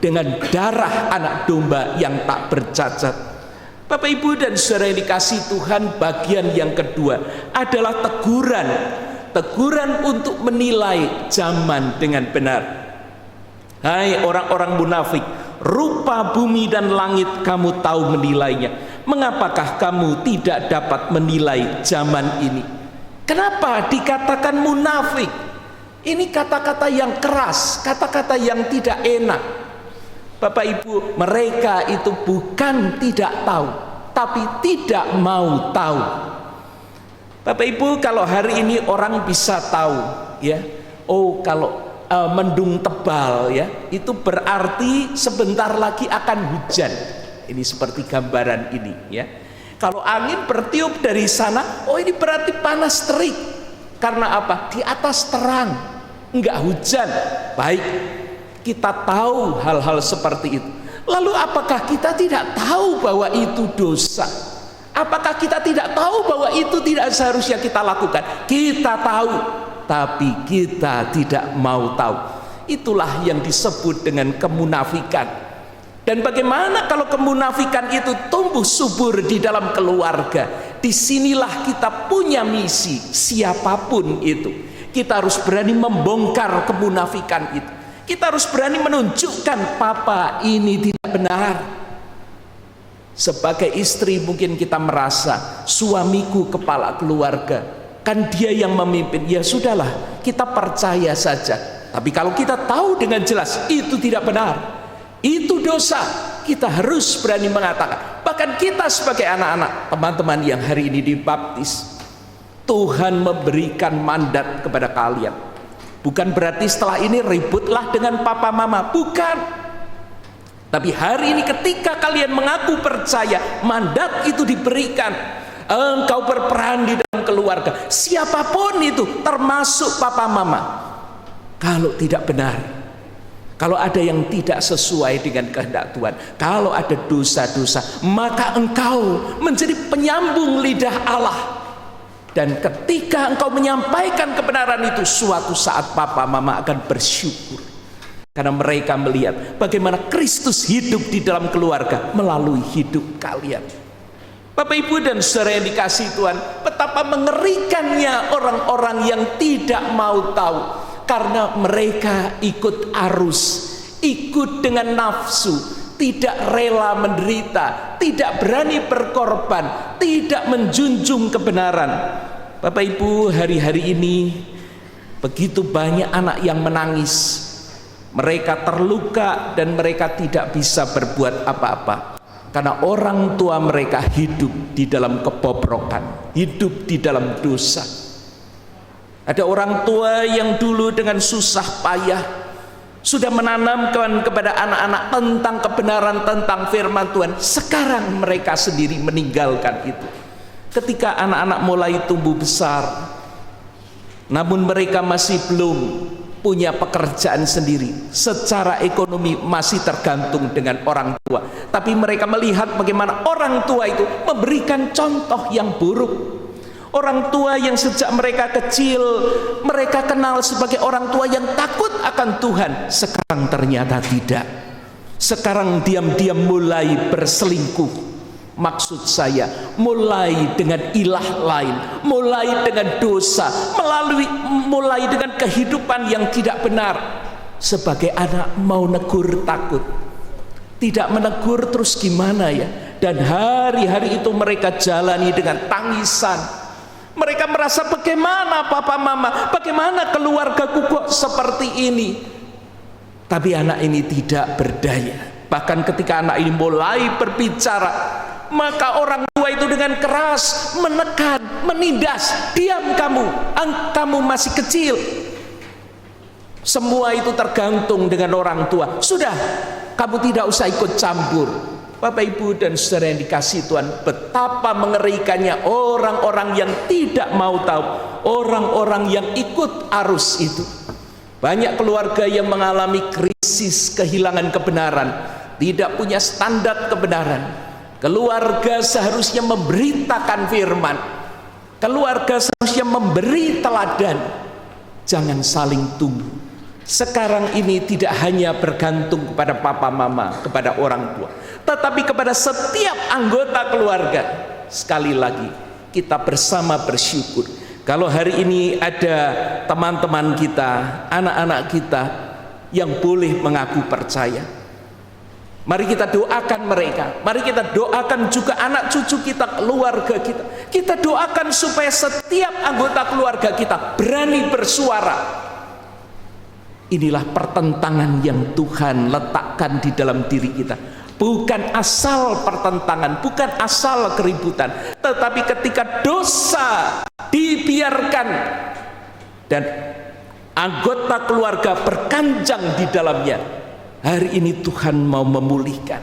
dengan darah anak domba yang tak bercacat. Bapak Ibu dan saudara yang dikasihi Tuhan, bagian yang kedua adalah teguran. Teguran untuk menilai zaman dengan benar. Hai orang-orang munafik, rupa bumi dan langit kamu tahu menilainya. Mengapakah kamu tidak dapat menilai zaman ini? Kenapa dikatakan munafik? Ini kata-kata yang keras, kata-kata yang tidak enak. Bapak Ibu, mereka itu bukan tidak tahu, tapi tidak mau tahu. Bapak Ibu, kalau hari ini orang bisa tahu, ya, oh kalau mendung tebal, ya, itu berarti sebentar lagi akan hujan. Ini seperti gambaran ini, ya. Kalau angin bertiup dari sana, oh ini berarti panas terik. Karena apa? Di atas terang, enggak hujan. Baik, kita tahu hal-hal seperti itu. Lalu apakah kita tidak tahu bahwa itu dosa? Apakah kita tidak tahu bahwa itu tidak seharusnya kita lakukan? Kita tahu, tapi kita tidak mau tahu. Itulah yang disebut dengan kemunafikan. Dan bagaimana kalau kemunafikan itu tumbuh subur di dalam keluarga? Disinilah kita punya misi, siapapun itu. Kita harus berani membongkar kemunafikan itu. Kita harus berani menunjukkan, papa ini tidak benar. Sebagai istri mungkin kita merasa suamiku kepala keluarga, kan dia yang memimpin. Ya sudahlah, kita percaya saja. Tapi kalau kita tahu dengan jelas itu tidak benar, itu dosa, kita harus berani mengatakan. Bahkan kita sebagai anak-anak, teman-teman yang hari ini dibaptis, Tuhan memberikan mandat kepada kalian. Bukan berarti setelah ini ributlah dengan papa mama, bukan. Tapi hari ini ketika kalian mengaku percaya, mandat itu diberikan. Engkau berperan di dalam keluarga, siapapun itu, termasuk papa mama. Kalau tidak benar, kalau ada yang tidak sesuai dengan kehendak Tuhan, kalau ada dosa-dosa, maka engkau menjadi penyambung lidah Allah. Dan ketika engkau menyampaikan kebenaran itu, suatu saat papa mama akan bersyukur. Karena mereka melihat bagaimana Kristus hidup di dalam keluarga melalui hidup kalian. Bapak Ibu dan saudara yang dikasihi Tuhan, betapa mengerikannya orang-orang yang tidak mau tahu karena mereka ikut arus, ikut dengan nafsu, tidak rela menderita, tidak berani berkorban, tidak menjunjung kebenaran. Bapak Ibu, hari-hari ini begitu banyak anak yang menangis. Mereka terluka dan mereka tidak bisa berbuat apa-apa karena orang tua mereka hidup di dalam kebobrokan, hidup di dalam dosa. Ada orang tua yang dulu dengan susah payah sudah menanamkan kepada anak-anak tentang kebenaran, tentang firman Tuhan. Sekarang mereka sendiri meninggalkan itu. Ketika anak-anak mulai tumbuh besar, namun mereka masih belum punya pekerjaan sendiri, secara ekonomi masih tergantung dengan orang tua. Tapi mereka melihat bagaimana orang tua itu memberikan contoh yang buruk. Orang tua yang sejak mereka kecil mereka kenal sebagai orang tua yang takut akan Tuhan, sekarang ternyata tidak. Sekarang diam-diam mulai berselingkuh. Maksud saya, mulai dengan ilah lain, mulai dengan dosa, mulai dengan kehidupan yang tidak benar. Sebagai anak mau negur takut, tidak menegur terus gimana ya? Dan hari-hari itu mereka jalani dengan tangisan. Mereka merasa bagaimana papa mama, bagaimana keluargaku kok seperti ini. Tapi anak ini tidak berdaya. Bahkan ketika anak ini mulai berbicara, maka orang tua itu dengan keras menekan, menindas. Diam kamu masih kecil. Semua itu tergantung dengan orang tua. Sudah, kamu tidak usah ikut campur. Bapak Ibu dan saudara yang dikasihi Tuhan, betapa mengerikannya orang-orang yang tidak mau tahu, orang-orang yang ikut arus itu. Banyak keluarga yang mengalami krisis kehilangan kebenaran, tidak punya standar kebenaran. Keluarga seharusnya memberitakan firman, keluarga seharusnya memberi teladan. Jangan saling tunggu. Sekarang ini tidak hanya bergantung kepada papa mama, kepada orang tua, tetapi kepada setiap anggota keluarga. Sekali lagi kita bersama bersyukur kalau hari ini ada teman-teman kita, anak-anak kita yang boleh mengaku percaya. Mari kita doakan mereka. Mari kita doakan juga anak cucu kita, keluarga kita. Kita doakan supaya setiap anggota keluarga kita berani bersuara. Inilah pertentangan yang Tuhan letakkan di dalam diri kita. Bukan asal pertentangan, bukan asal keributan, tetapi ketika dosa dibiarkan dan anggota keluarga berkanjang di dalamnya, hari ini Tuhan mau memulihkan.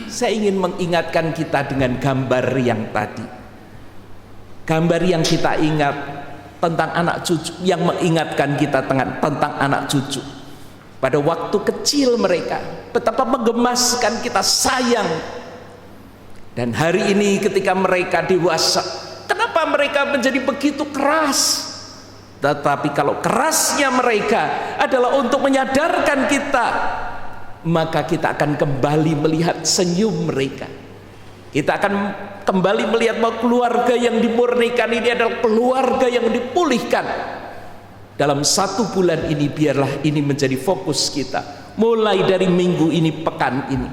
Saya ingin mengingatkan kita dengan gambar yang tadi. Gambar yang kita ingat tentang anak cucu, yang mengingatkan kita tentang anak cucu. Pada waktu kecil mereka, betapa menggemaskan, kita sayang. Dan hari ini ketika mereka dewasa, kenapa mereka menjadi begitu keras? Tetapi kalau kerasnya mereka adalah untuk menyadarkan kita, maka kita akan kembali melihat senyum mereka. Kita akan kembali melihat bahwa keluarga yang dimurnikan ini adalah keluarga yang dipulihkan. Dalam 1 bulan ini biarlah ini menjadi fokus kita. Mulai dari minggu ini, pekan ini,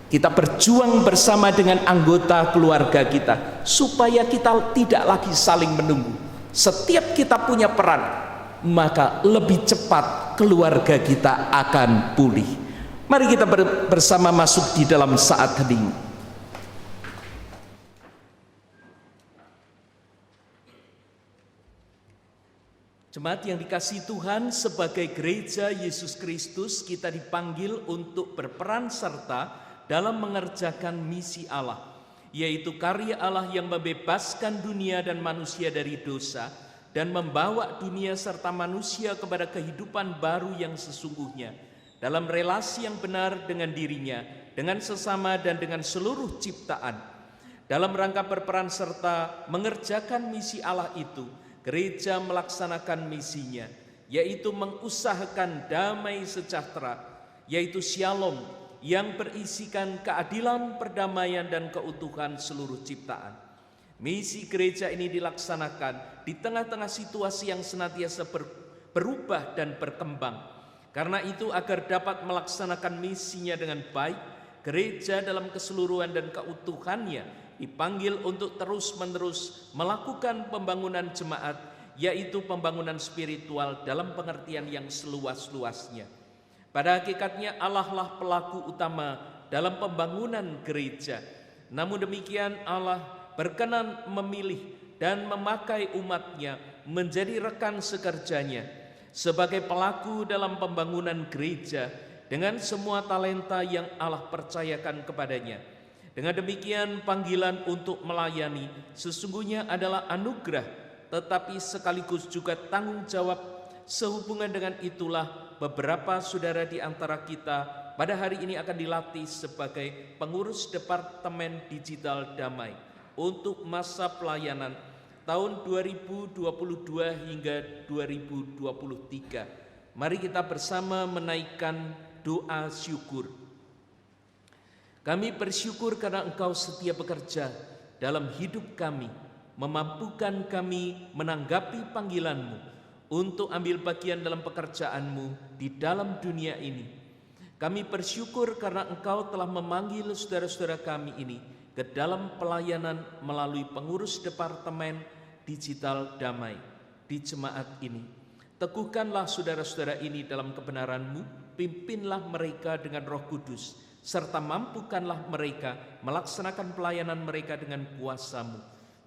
kita berjuang bersama dengan anggota keluarga kita supaya kita tidak lagi saling menunggu. Setiap kita punya peran, maka lebih cepat keluarga kita akan pulih. Mari kita bersama masuk di dalam saat hening. Jemaat yang dikasihi Tuhan, sebagai gereja Yesus Kristus kita dipanggil untuk berperan serta dalam mengerjakan misi Allah, yaitu karya Allah yang membebaskan dunia dan manusia dari dosa dan membawa dunia serta manusia kepada kehidupan baru yang sesungguhnya dalam relasi yang benar dengan dirinya, dengan sesama dan dengan seluruh ciptaan. Dalam rangka berperan serta mengerjakan misi Allah itu, gereja melaksanakan misinya, yaitu mengusahakan damai sejahtera, yaitu shalom, yang berisikan keadilan, perdamaian, dan keutuhan seluruh ciptaan. Misi gereja ini dilaksanakan di tengah-tengah situasi yang senantiasa berubah dan berkembang. Karena itu, agar dapat melaksanakan misinya dengan baik, gereja dalam keseluruhan dan keutuhannya dipanggil untuk terus-menerus melakukan pembangunan jemaat, yaitu pembangunan spiritual dalam pengertian yang seluas-luasnya. Pada hakikatnya Allah lah pelaku utama dalam pembangunan gereja. Namun demikian, Allah berkenan memilih dan memakai umatnya menjadi rekan sekerjanya sebagai pelaku dalam pembangunan gereja dengan semua talenta yang Allah percayakan kepadanya. Dengan demikian, panggilan untuk melayani sesungguhnya adalah anugerah, tetapi sekaligus juga tanggung jawab. Sehubungan dengan itulah, beberapa saudara di antara kita pada hari ini akan dilatih sebagai pengurus Departemen Digital Damai untuk masa pelayanan tahun 2022 hingga 2023. Mari kita bersama menaikkan doa syukur. Kami bersyukur karena Engkau setia bekerja dalam hidup kami, memampukan kami menanggapi panggilan-Mu untuk ambil bagian dalam pekerjaan-Mu di dalam dunia ini. Kami bersyukur karena Engkau telah memanggil saudara-saudara kami ini ke dalam pelayanan melalui pengurus Departemen Digital Damai di jemaat ini. Teguhkanlah saudara-saudara ini dalam kebenaran-Mu, pimpinlah mereka dengan Roh Kudus, serta mampukanlah mereka melaksanakan pelayanan mereka dengan kuasa-Mu.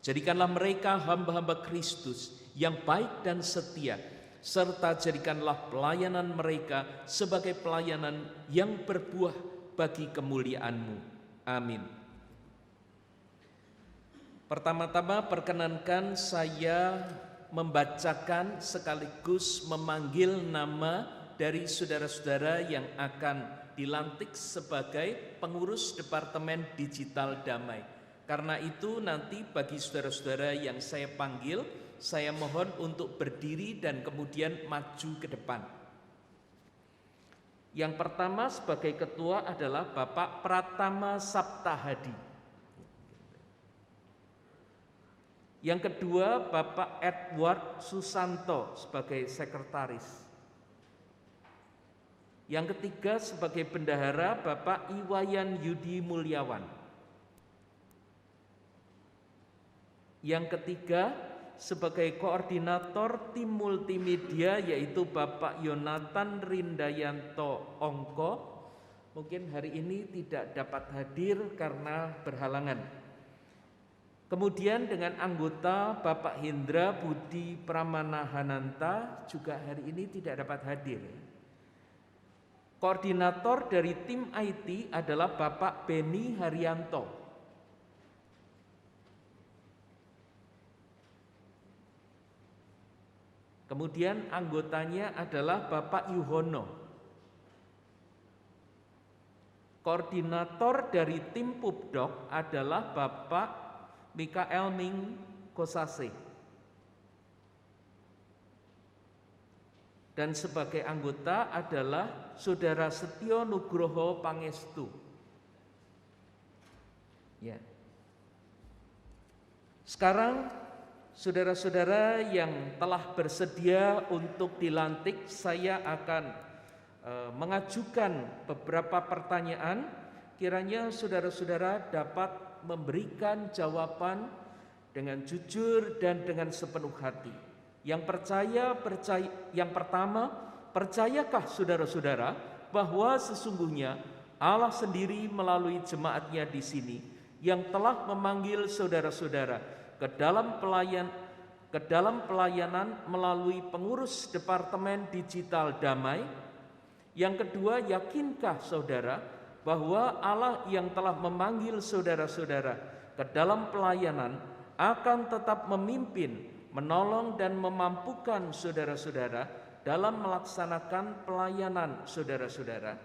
Jadikanlah mereka hamba-hamba Kristus yang baik dan setia, serta jadikanlah pelayanan mereka sebagai pelayanan yang berbuah bagi kemuliaan-Mu. Amin. Pertama-tama perkenankan saya membacakan sekaligus memanggil nama dari saudara-saudara yang akan dilantik sebagai pengurus Departemen Digital Damai. Karena itu nanti bagi saudara-saudara yang saya panggil, saya mohon untuk berdiri dan kemudian maju ke depan. Yang pertama sebagai ketua adalah Bapak Pratama Saptahadi. Yang kedua Bapak Edward Susanto sebagai sekretaris. Yang ketiga sebagai bendahara Bapak Iwayan Yudi Mulyawan. Yang ketiga sebagai koordinator tim multimedia yaitu Bapak Yonatan Rindayanto Ongko. Mungkin hari ini tidak dapat hadir karena berhalangan. Kemudian dengan anggota Bapak Hendra Budi Pramana Hananta juga hari ini tidak dapat hadir. Koordinator dari tim IT adalah Bapak Beni Haryanto. Kemudian anggotanya adalah Bapak Yuhono. Koordinator dari tim Pupdok adalah Bapak Mikael Ming Kosase. Dan sebagai anggota adalah Saudara Setio Nugroho Pangestu. Ya. Sekarang saudara-saudara yang telah bersedia untuk dilantik, saya akan mengajukan beberapa pertanyaan. Kiranya saudara-saudara dapat memberikan jawaban dengan jujur dan dengan sepenuh hati. Yang pertama, percayakah saudara-saudara bahwa sesungguhnya Allah sendiri melalui jemaatnya di sini yang telah memanggil saudara-saudara ke dalam pelayanan melalui pengurus Departemen Digital Damai? Yang kedua, yakinkah saudara bahwa Allah yang telah memanggil saudara-saudara ke dalam pelayanan akan tetap memimpin, menolong dan memampukan saudara-saudara dalam melaksanakan pelayanan saudara-saudara?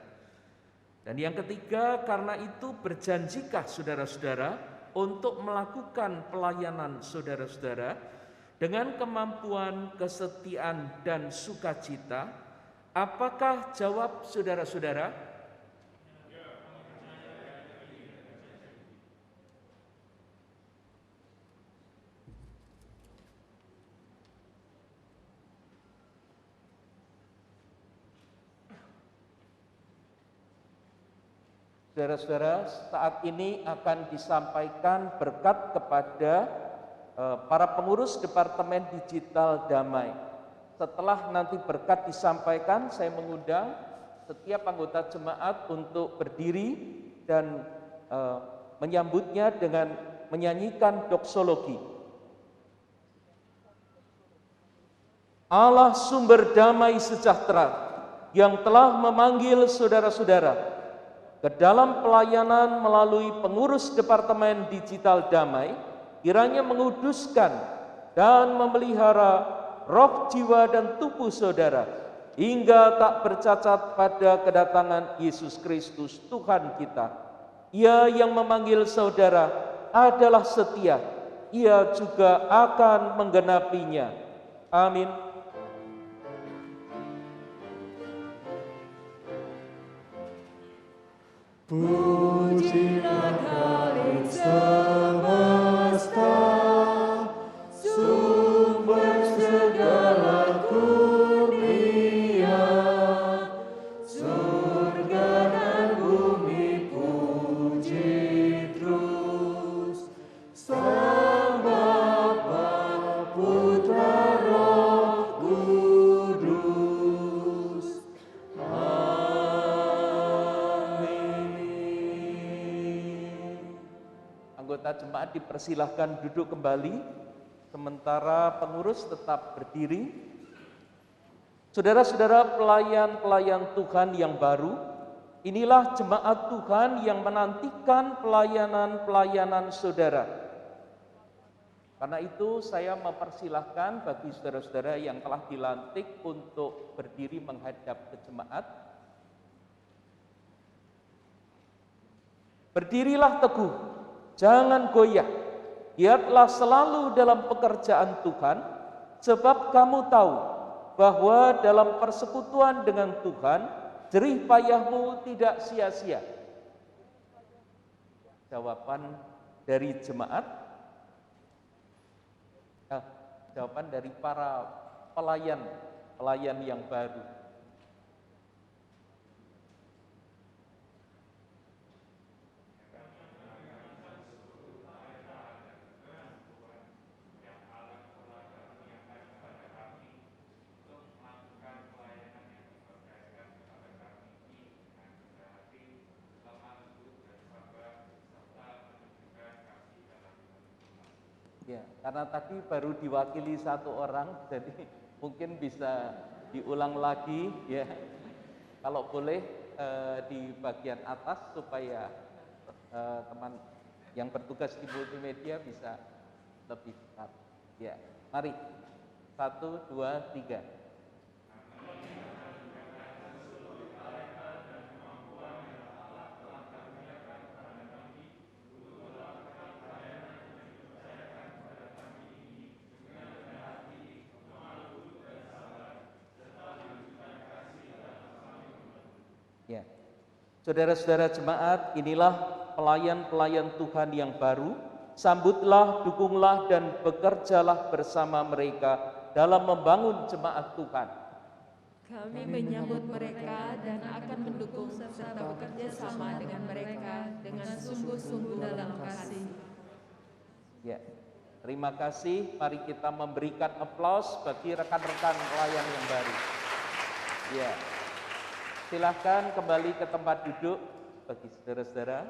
Dan yang ketiga, karena itu berjanjikah saudara-saudara untuk melakukan pelayanan saudara-saudara dengan kemampuan, kesetiaan, dan sukacita? Apakah jawab saudara-saudara? Saudara-saudara, saat ini akan disampaikan berkat kepada para pengurus Departemen Digital Damai. Setelah nanti berkat disampaikan, saya mengundang setiap anggota jemaat untuk berdiri dan menyambutnya dengan menyanyikan doksologi. Allah sumber damai sejahtera yang telah memanggil saudara-saudara ke dalam pelayanan melalui pengurus Departemen Digital Damai, kiranya menguduskan dan memelihara roh, jiwa, dan tubuh saudara hingga tak bercacat pada kedatangan Yesus Kristus Tuhan kita. Ia yang memanggil saudara adalah setia, ia juga akan menggenapinya. Amin. Pujilah Khalik semesta, sumber segala kurnia, surga dan bumi puji terus, Sang Bapa, Putra, Roh Kudus. Anggota jemaat dipersilahkan duduk kembali, sementara pengurus tetap berdiri. Saudara-saudara pelayan-pelayan Tuhan yang baru, inilah jemaat Tuhan yang menantikan pelayanan-pelayanan saudara. Karena itu saya mempersilahkan bagi saudara-saudara yang telah dilantik untuk berdiri menghadap ke jemaat. Berdirilah teguh, jangan goyah, giatlah selalu dalam pekerjaan Tuhan, sebab kamu tahu bahwa dalam persekutuan dengan Tuhan, jerih payahmu tidak sia-sia. Jawaban dari jemaat, jawaban dari para pelayan yang baru. Ya, karena tadi baru diwakili satu orang, jadi mungkin bisa diulang lagi ya. Kalau boleh di bagian atas supaya teman yang bertugas di multimedia bisa lebih cepat. Ya, mari 1, 2, 3. Ya. Saudara-saudara jemaat, inilah pelayan-pelayan Tuhan yang baru. Sambutlah, dukunglah, dan bekerjalah bersama mereka dalam membangun jemaat Tuhan. Kami menyambut mereka dan akan mendukung serta bekerja sama dengan mereka dengan sungguh-sungguh dalam kasih. Ya, terima kasih. Mari kita memberikan aplaus bagi rekan-rekan pelayan yang baru. Ya. Silahkan kembali ke tempat duduk bagi saudara-saudara.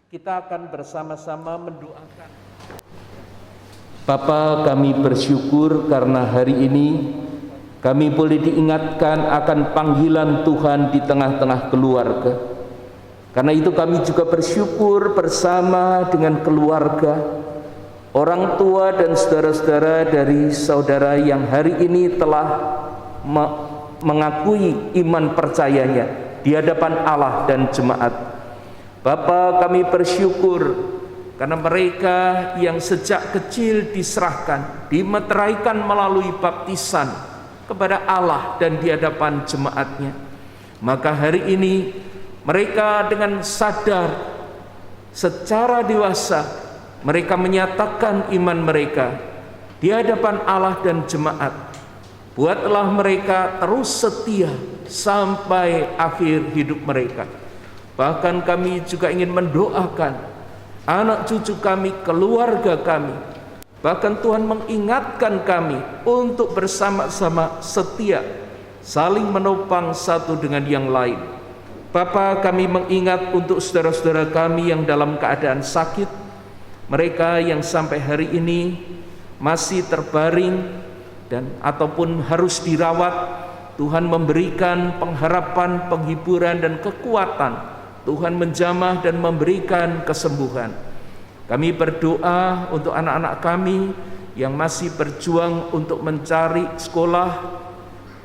Kita akan bersama-sama mendoakan. Bapa, kami bersyukur karena hari ini kami boleh diingatkan akan panggilan Tuhan di tengah-tengah keluarga. Karena itu kami juga bersyukur bersama dengan keluarga, orang tua dan saudara-saudara dari saudara yang hari ini telah mengakui iman percayanya di hadapan Allah dan jemaat. Bapa, kami bersyukur karena mereka yang sejak kecil diserahkan, dimeteraikan melalui baptisan kepada Allah dan di hadapan jemaatnya. Maka hari ini mereka dengan sadar secara dewasa mereka menyatakan iman mereka di hadapan Allah dan jemaat. Buatlah mereka terus setia sampai akhir hidup mereka. Bahkan kami juga ingin mendoakan anak cucu kami, keluarga kami. Bahkan Tuhan mengingatkan kami untuk bersama-sama setia, saling menopang satu dengan yang lain. Bapa, kami mengingat untuk saudara-saudara kami yang dalam keadaan sakit, mereka yang sampai hari ini masih terbaring dan ataupun harus dirawat. Tuhan memberikan pengharapan, penghiburan dan kekuatan. Tuhan menjamah dan memberikan kesembuhan. Kami berdoa untuk anak-anak kami yang masih berjuang untuk mencari sekolah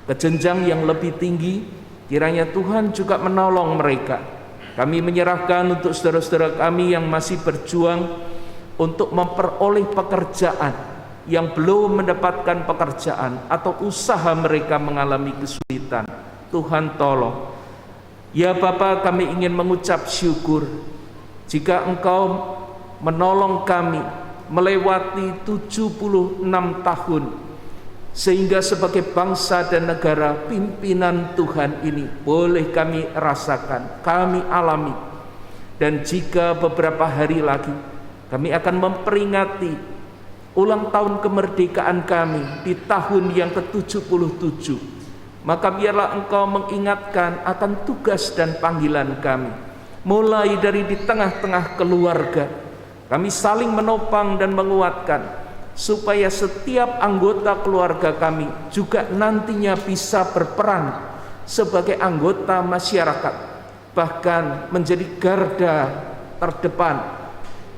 ke jenjang yang lebih tinggi. Kiranya Tuhan juga menolong mereka. Kami menyerahkan untuk saudara-saudara kami yang masih berjuang untuk memperoleh pekerjaan, yang belum mendapatkan pekerjaan atau usaha mereka mengalami kesulitan. Tuhan tolong. Ya Bapa, kami ingin mengucap syukur jika Engkau menolong kami melewati 76 tahun, sehingga sebagai bangsa dan negara pimpinan Tuhan ini boleh kami rasakan, kami alami. Dan jika beberapa hari lagi kami akan memperingati ulang tahun kemerdekaan kami di tahun yang ke-77, maka biarlah Engkau mengingatkan akan tugas dan panggilan kami. Mulai dari di tengah-tengah keluarga, kami saling menopang dan menguatkan, supaya setiap anggota keluarga kami juga nantinya bisa berperan sebagai anggota masyarakat, bahkan menjadi garda terdepan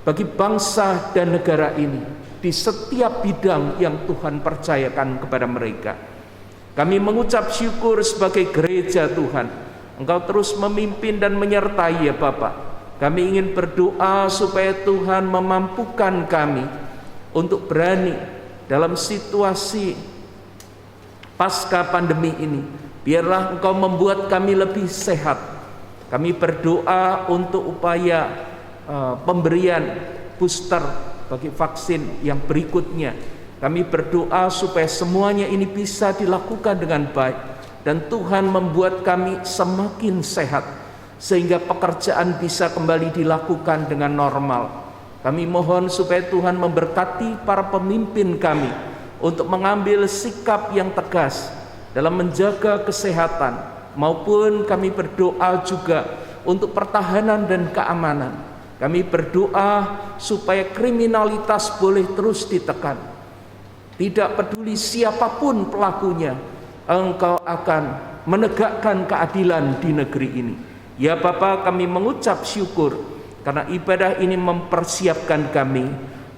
bagi bangsa dan negara ini di setiap bidang yang Tuhan percayakan kepada mereka. Kami mengucap syukur sebagai gereja Tuhan, Engkau terus memimpin dan menyertai ya Bapa. Kami ingin berdoa supaya Tuhan memampukan kami untuk berani dalam situasi pasca pandemi ini. Biarlah Engkau membuat kami lebih sehat. Kami berdoa untuk upaya pemberian booster bagi vaksin yang berikutnya. Kami berdoa supaya semuanya ini bisa dilakukan dengan baik, dan Tuhan membuat kami semakin sehat sehingga pekerjaan bisa kembali dilakukan dengan normal. Kami mohon supaya Tuhan memberkati para pemimpin kami untuk mengambil sikap yang tegas dalam menjaga kesehatan, maupun kami berdoa juga untuk pertahanan dan keamanan. Kami berdoa supaya kriminalitas boleh terus ditekan. Tidak peduli siapapun pelakunya, Engkau akan menegakkan keadilan di negeri ini. Ya Bapa, kami mengucap syukur karena ibadah ini mempersiapkan kami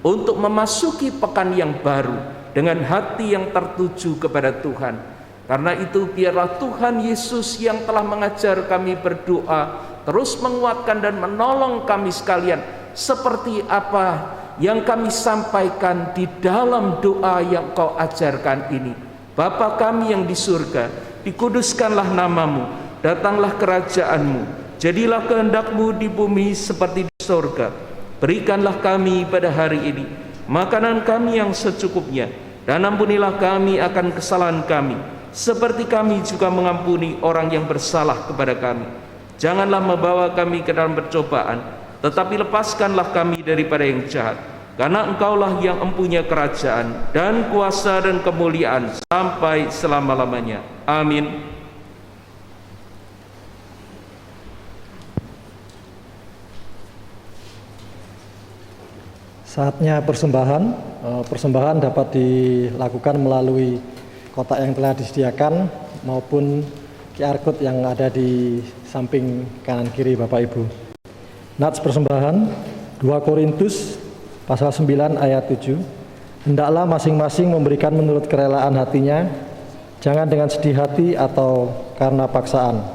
untuk memasuki pekan yang baru dengan hati yang tertuju kepada Tuhan. Karena itu biarlah Tuhan Yesus yang telah mengajar kami berdoa terus menguatkan dan menolong kami sekalian, seperti apa yang kami sampaikan di dalam doa yang Kau ajarkan ini. Bapa kami yang di surga, dikuduskanlah namamu, datanglah kerajaanmu, jadilah kehendak-Mu di bumi seperti di surga. Berikanlah kami pada hari ini makanan kami yang secukupnya, dan ampunilah kami akan kesalahan kami, seperti kami juga mengampuni orang yang bersalah kepada kami. Janganlah membawa kami ke dalam percobaan, tetapi lepaskanlah kami daripada yang jahat. Karena Engkaulah yang empunya kerajaan dan kuasa dan kemuliaan sampai selama-lamanya. Amin. Saatnya persembahan. Persembahan dapat dilakukan melalui kotak yang telah disediakan maupun QR code yang ada di samping kanan kiri Bapak Ibu. Nats persembahan 2 Korintus pasal 9 ayat 7. Hendaklah masing-masing memberikan menurut kerelaan hatinya, jangan dengan sedih hati atau karena paksaan.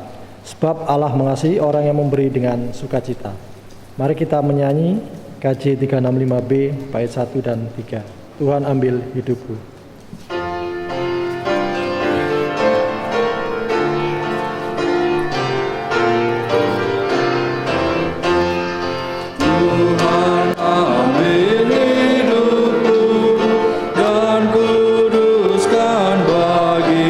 Sebab Allah mengasihi orang yang memberi dengan sukacita. Mari kita menyanyi KJ 365B bait 1 dan 3. Tuhan ambil hidupku. Dan kuduskan bagi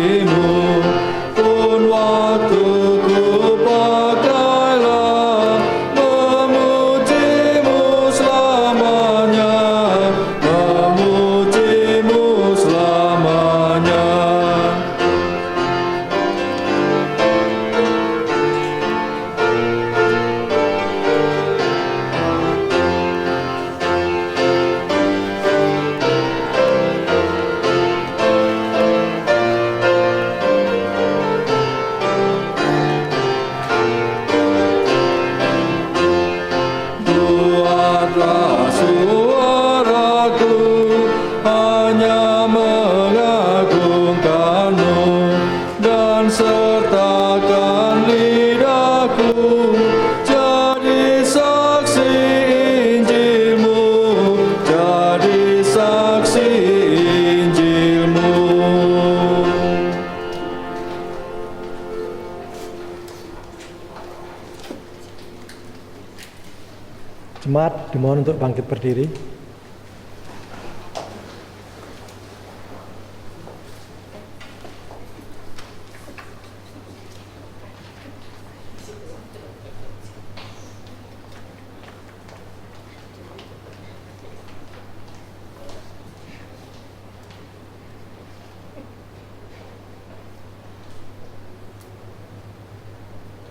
Jemaat dimohon untuk bangkit berdiri.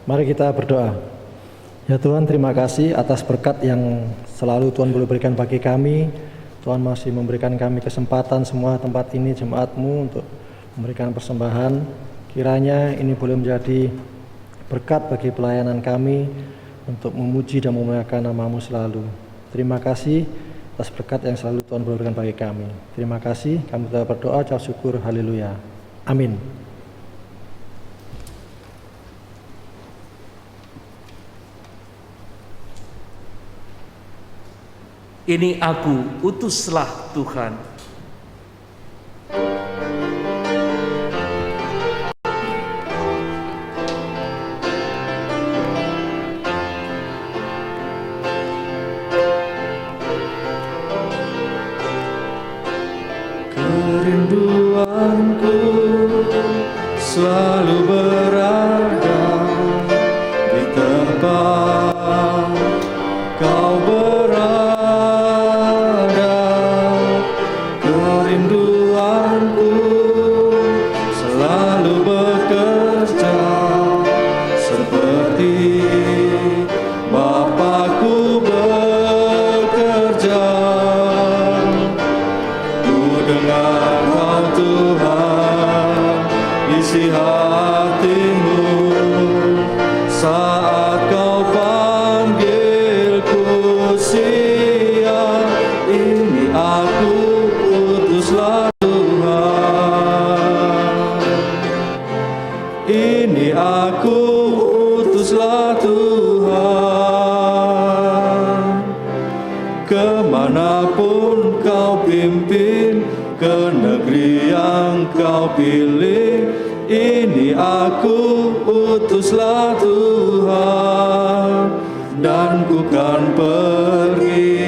Mari kita berdoa. Ya Tuhan, terima kasih atas berkat yang selalu Tuhan boleh berikan bagi kami. Tuhan masih memberikan kami kesempatan semua tempat ini jemaat-Mu untuk memberikan persembahan. Kiranya ini boleh menjadi berkat bagi pelayanan kami untuk memuji dan memuliakan nama-Mu selalu. Terima kasih atas berkat yang selalu Tuhan boleh berikan bagi kami. Terima kasih, kami telah berdoa, ucap syukur, haleluya. Amin. Ini aku, utuslah Tuhan. Kerinduanku selalu berada di tempat Kau berada. Kerinduanku selalu bekerja seperti Bapakku bekerja. Ku dengar Kau Tuhan isi hatimu saat Kau panggilku siang. Ini aku, utuslah Tuhan. Ini aku, utuslah Tuhan. Kemanapun Kau pimpin, ke negeri yang Kau pilih. Ini aku, utuslah Tuhan, dan ku kan pergi.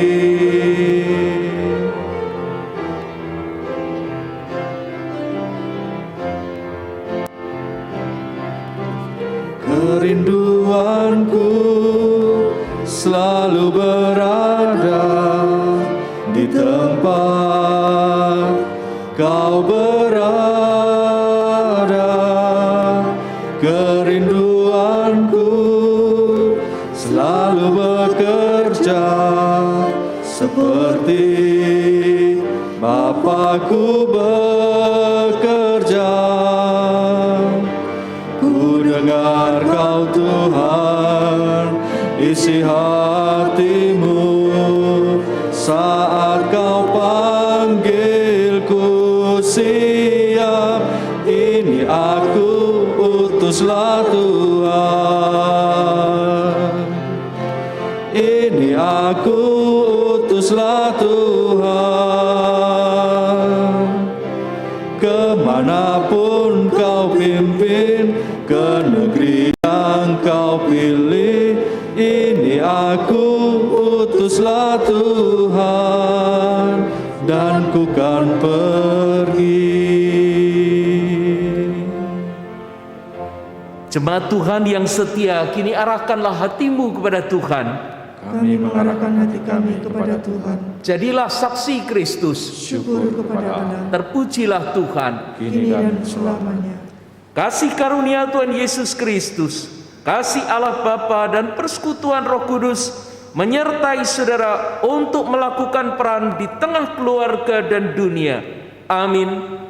Kerinduanku selalu berada di tempat Kau berada. Kerinduanku selalu bekerja seperti Bapakku bekerja. Ku dengar Kau Tuhan isi hatimu saat Kau panggilku siap. Ini aku, utuslah Tuhan. Ini aku, utuslah Tuhan. Kemanapun Kau pimpin, ke negeri yang Kau pilih. Ini aku, utuslah Tuhan, dan ku kan pergi. Jemaat Tuhan yang setia, kini arahkanlah hatimu kepada Tuhan. Kami mengarahkan hati kami kepada Tuhan. Jadilah saksi Kristus. Syukur kepada Allah. Terpujilah Tuhan. Kini dan selamanya. Kasih karunia Tuhan Yesus Kristus, kasih Allah Bapa dan persekutuan Roh Kudus menyertai saudara untuk melakukan peran di tengah keluarga dan dunia. Amin.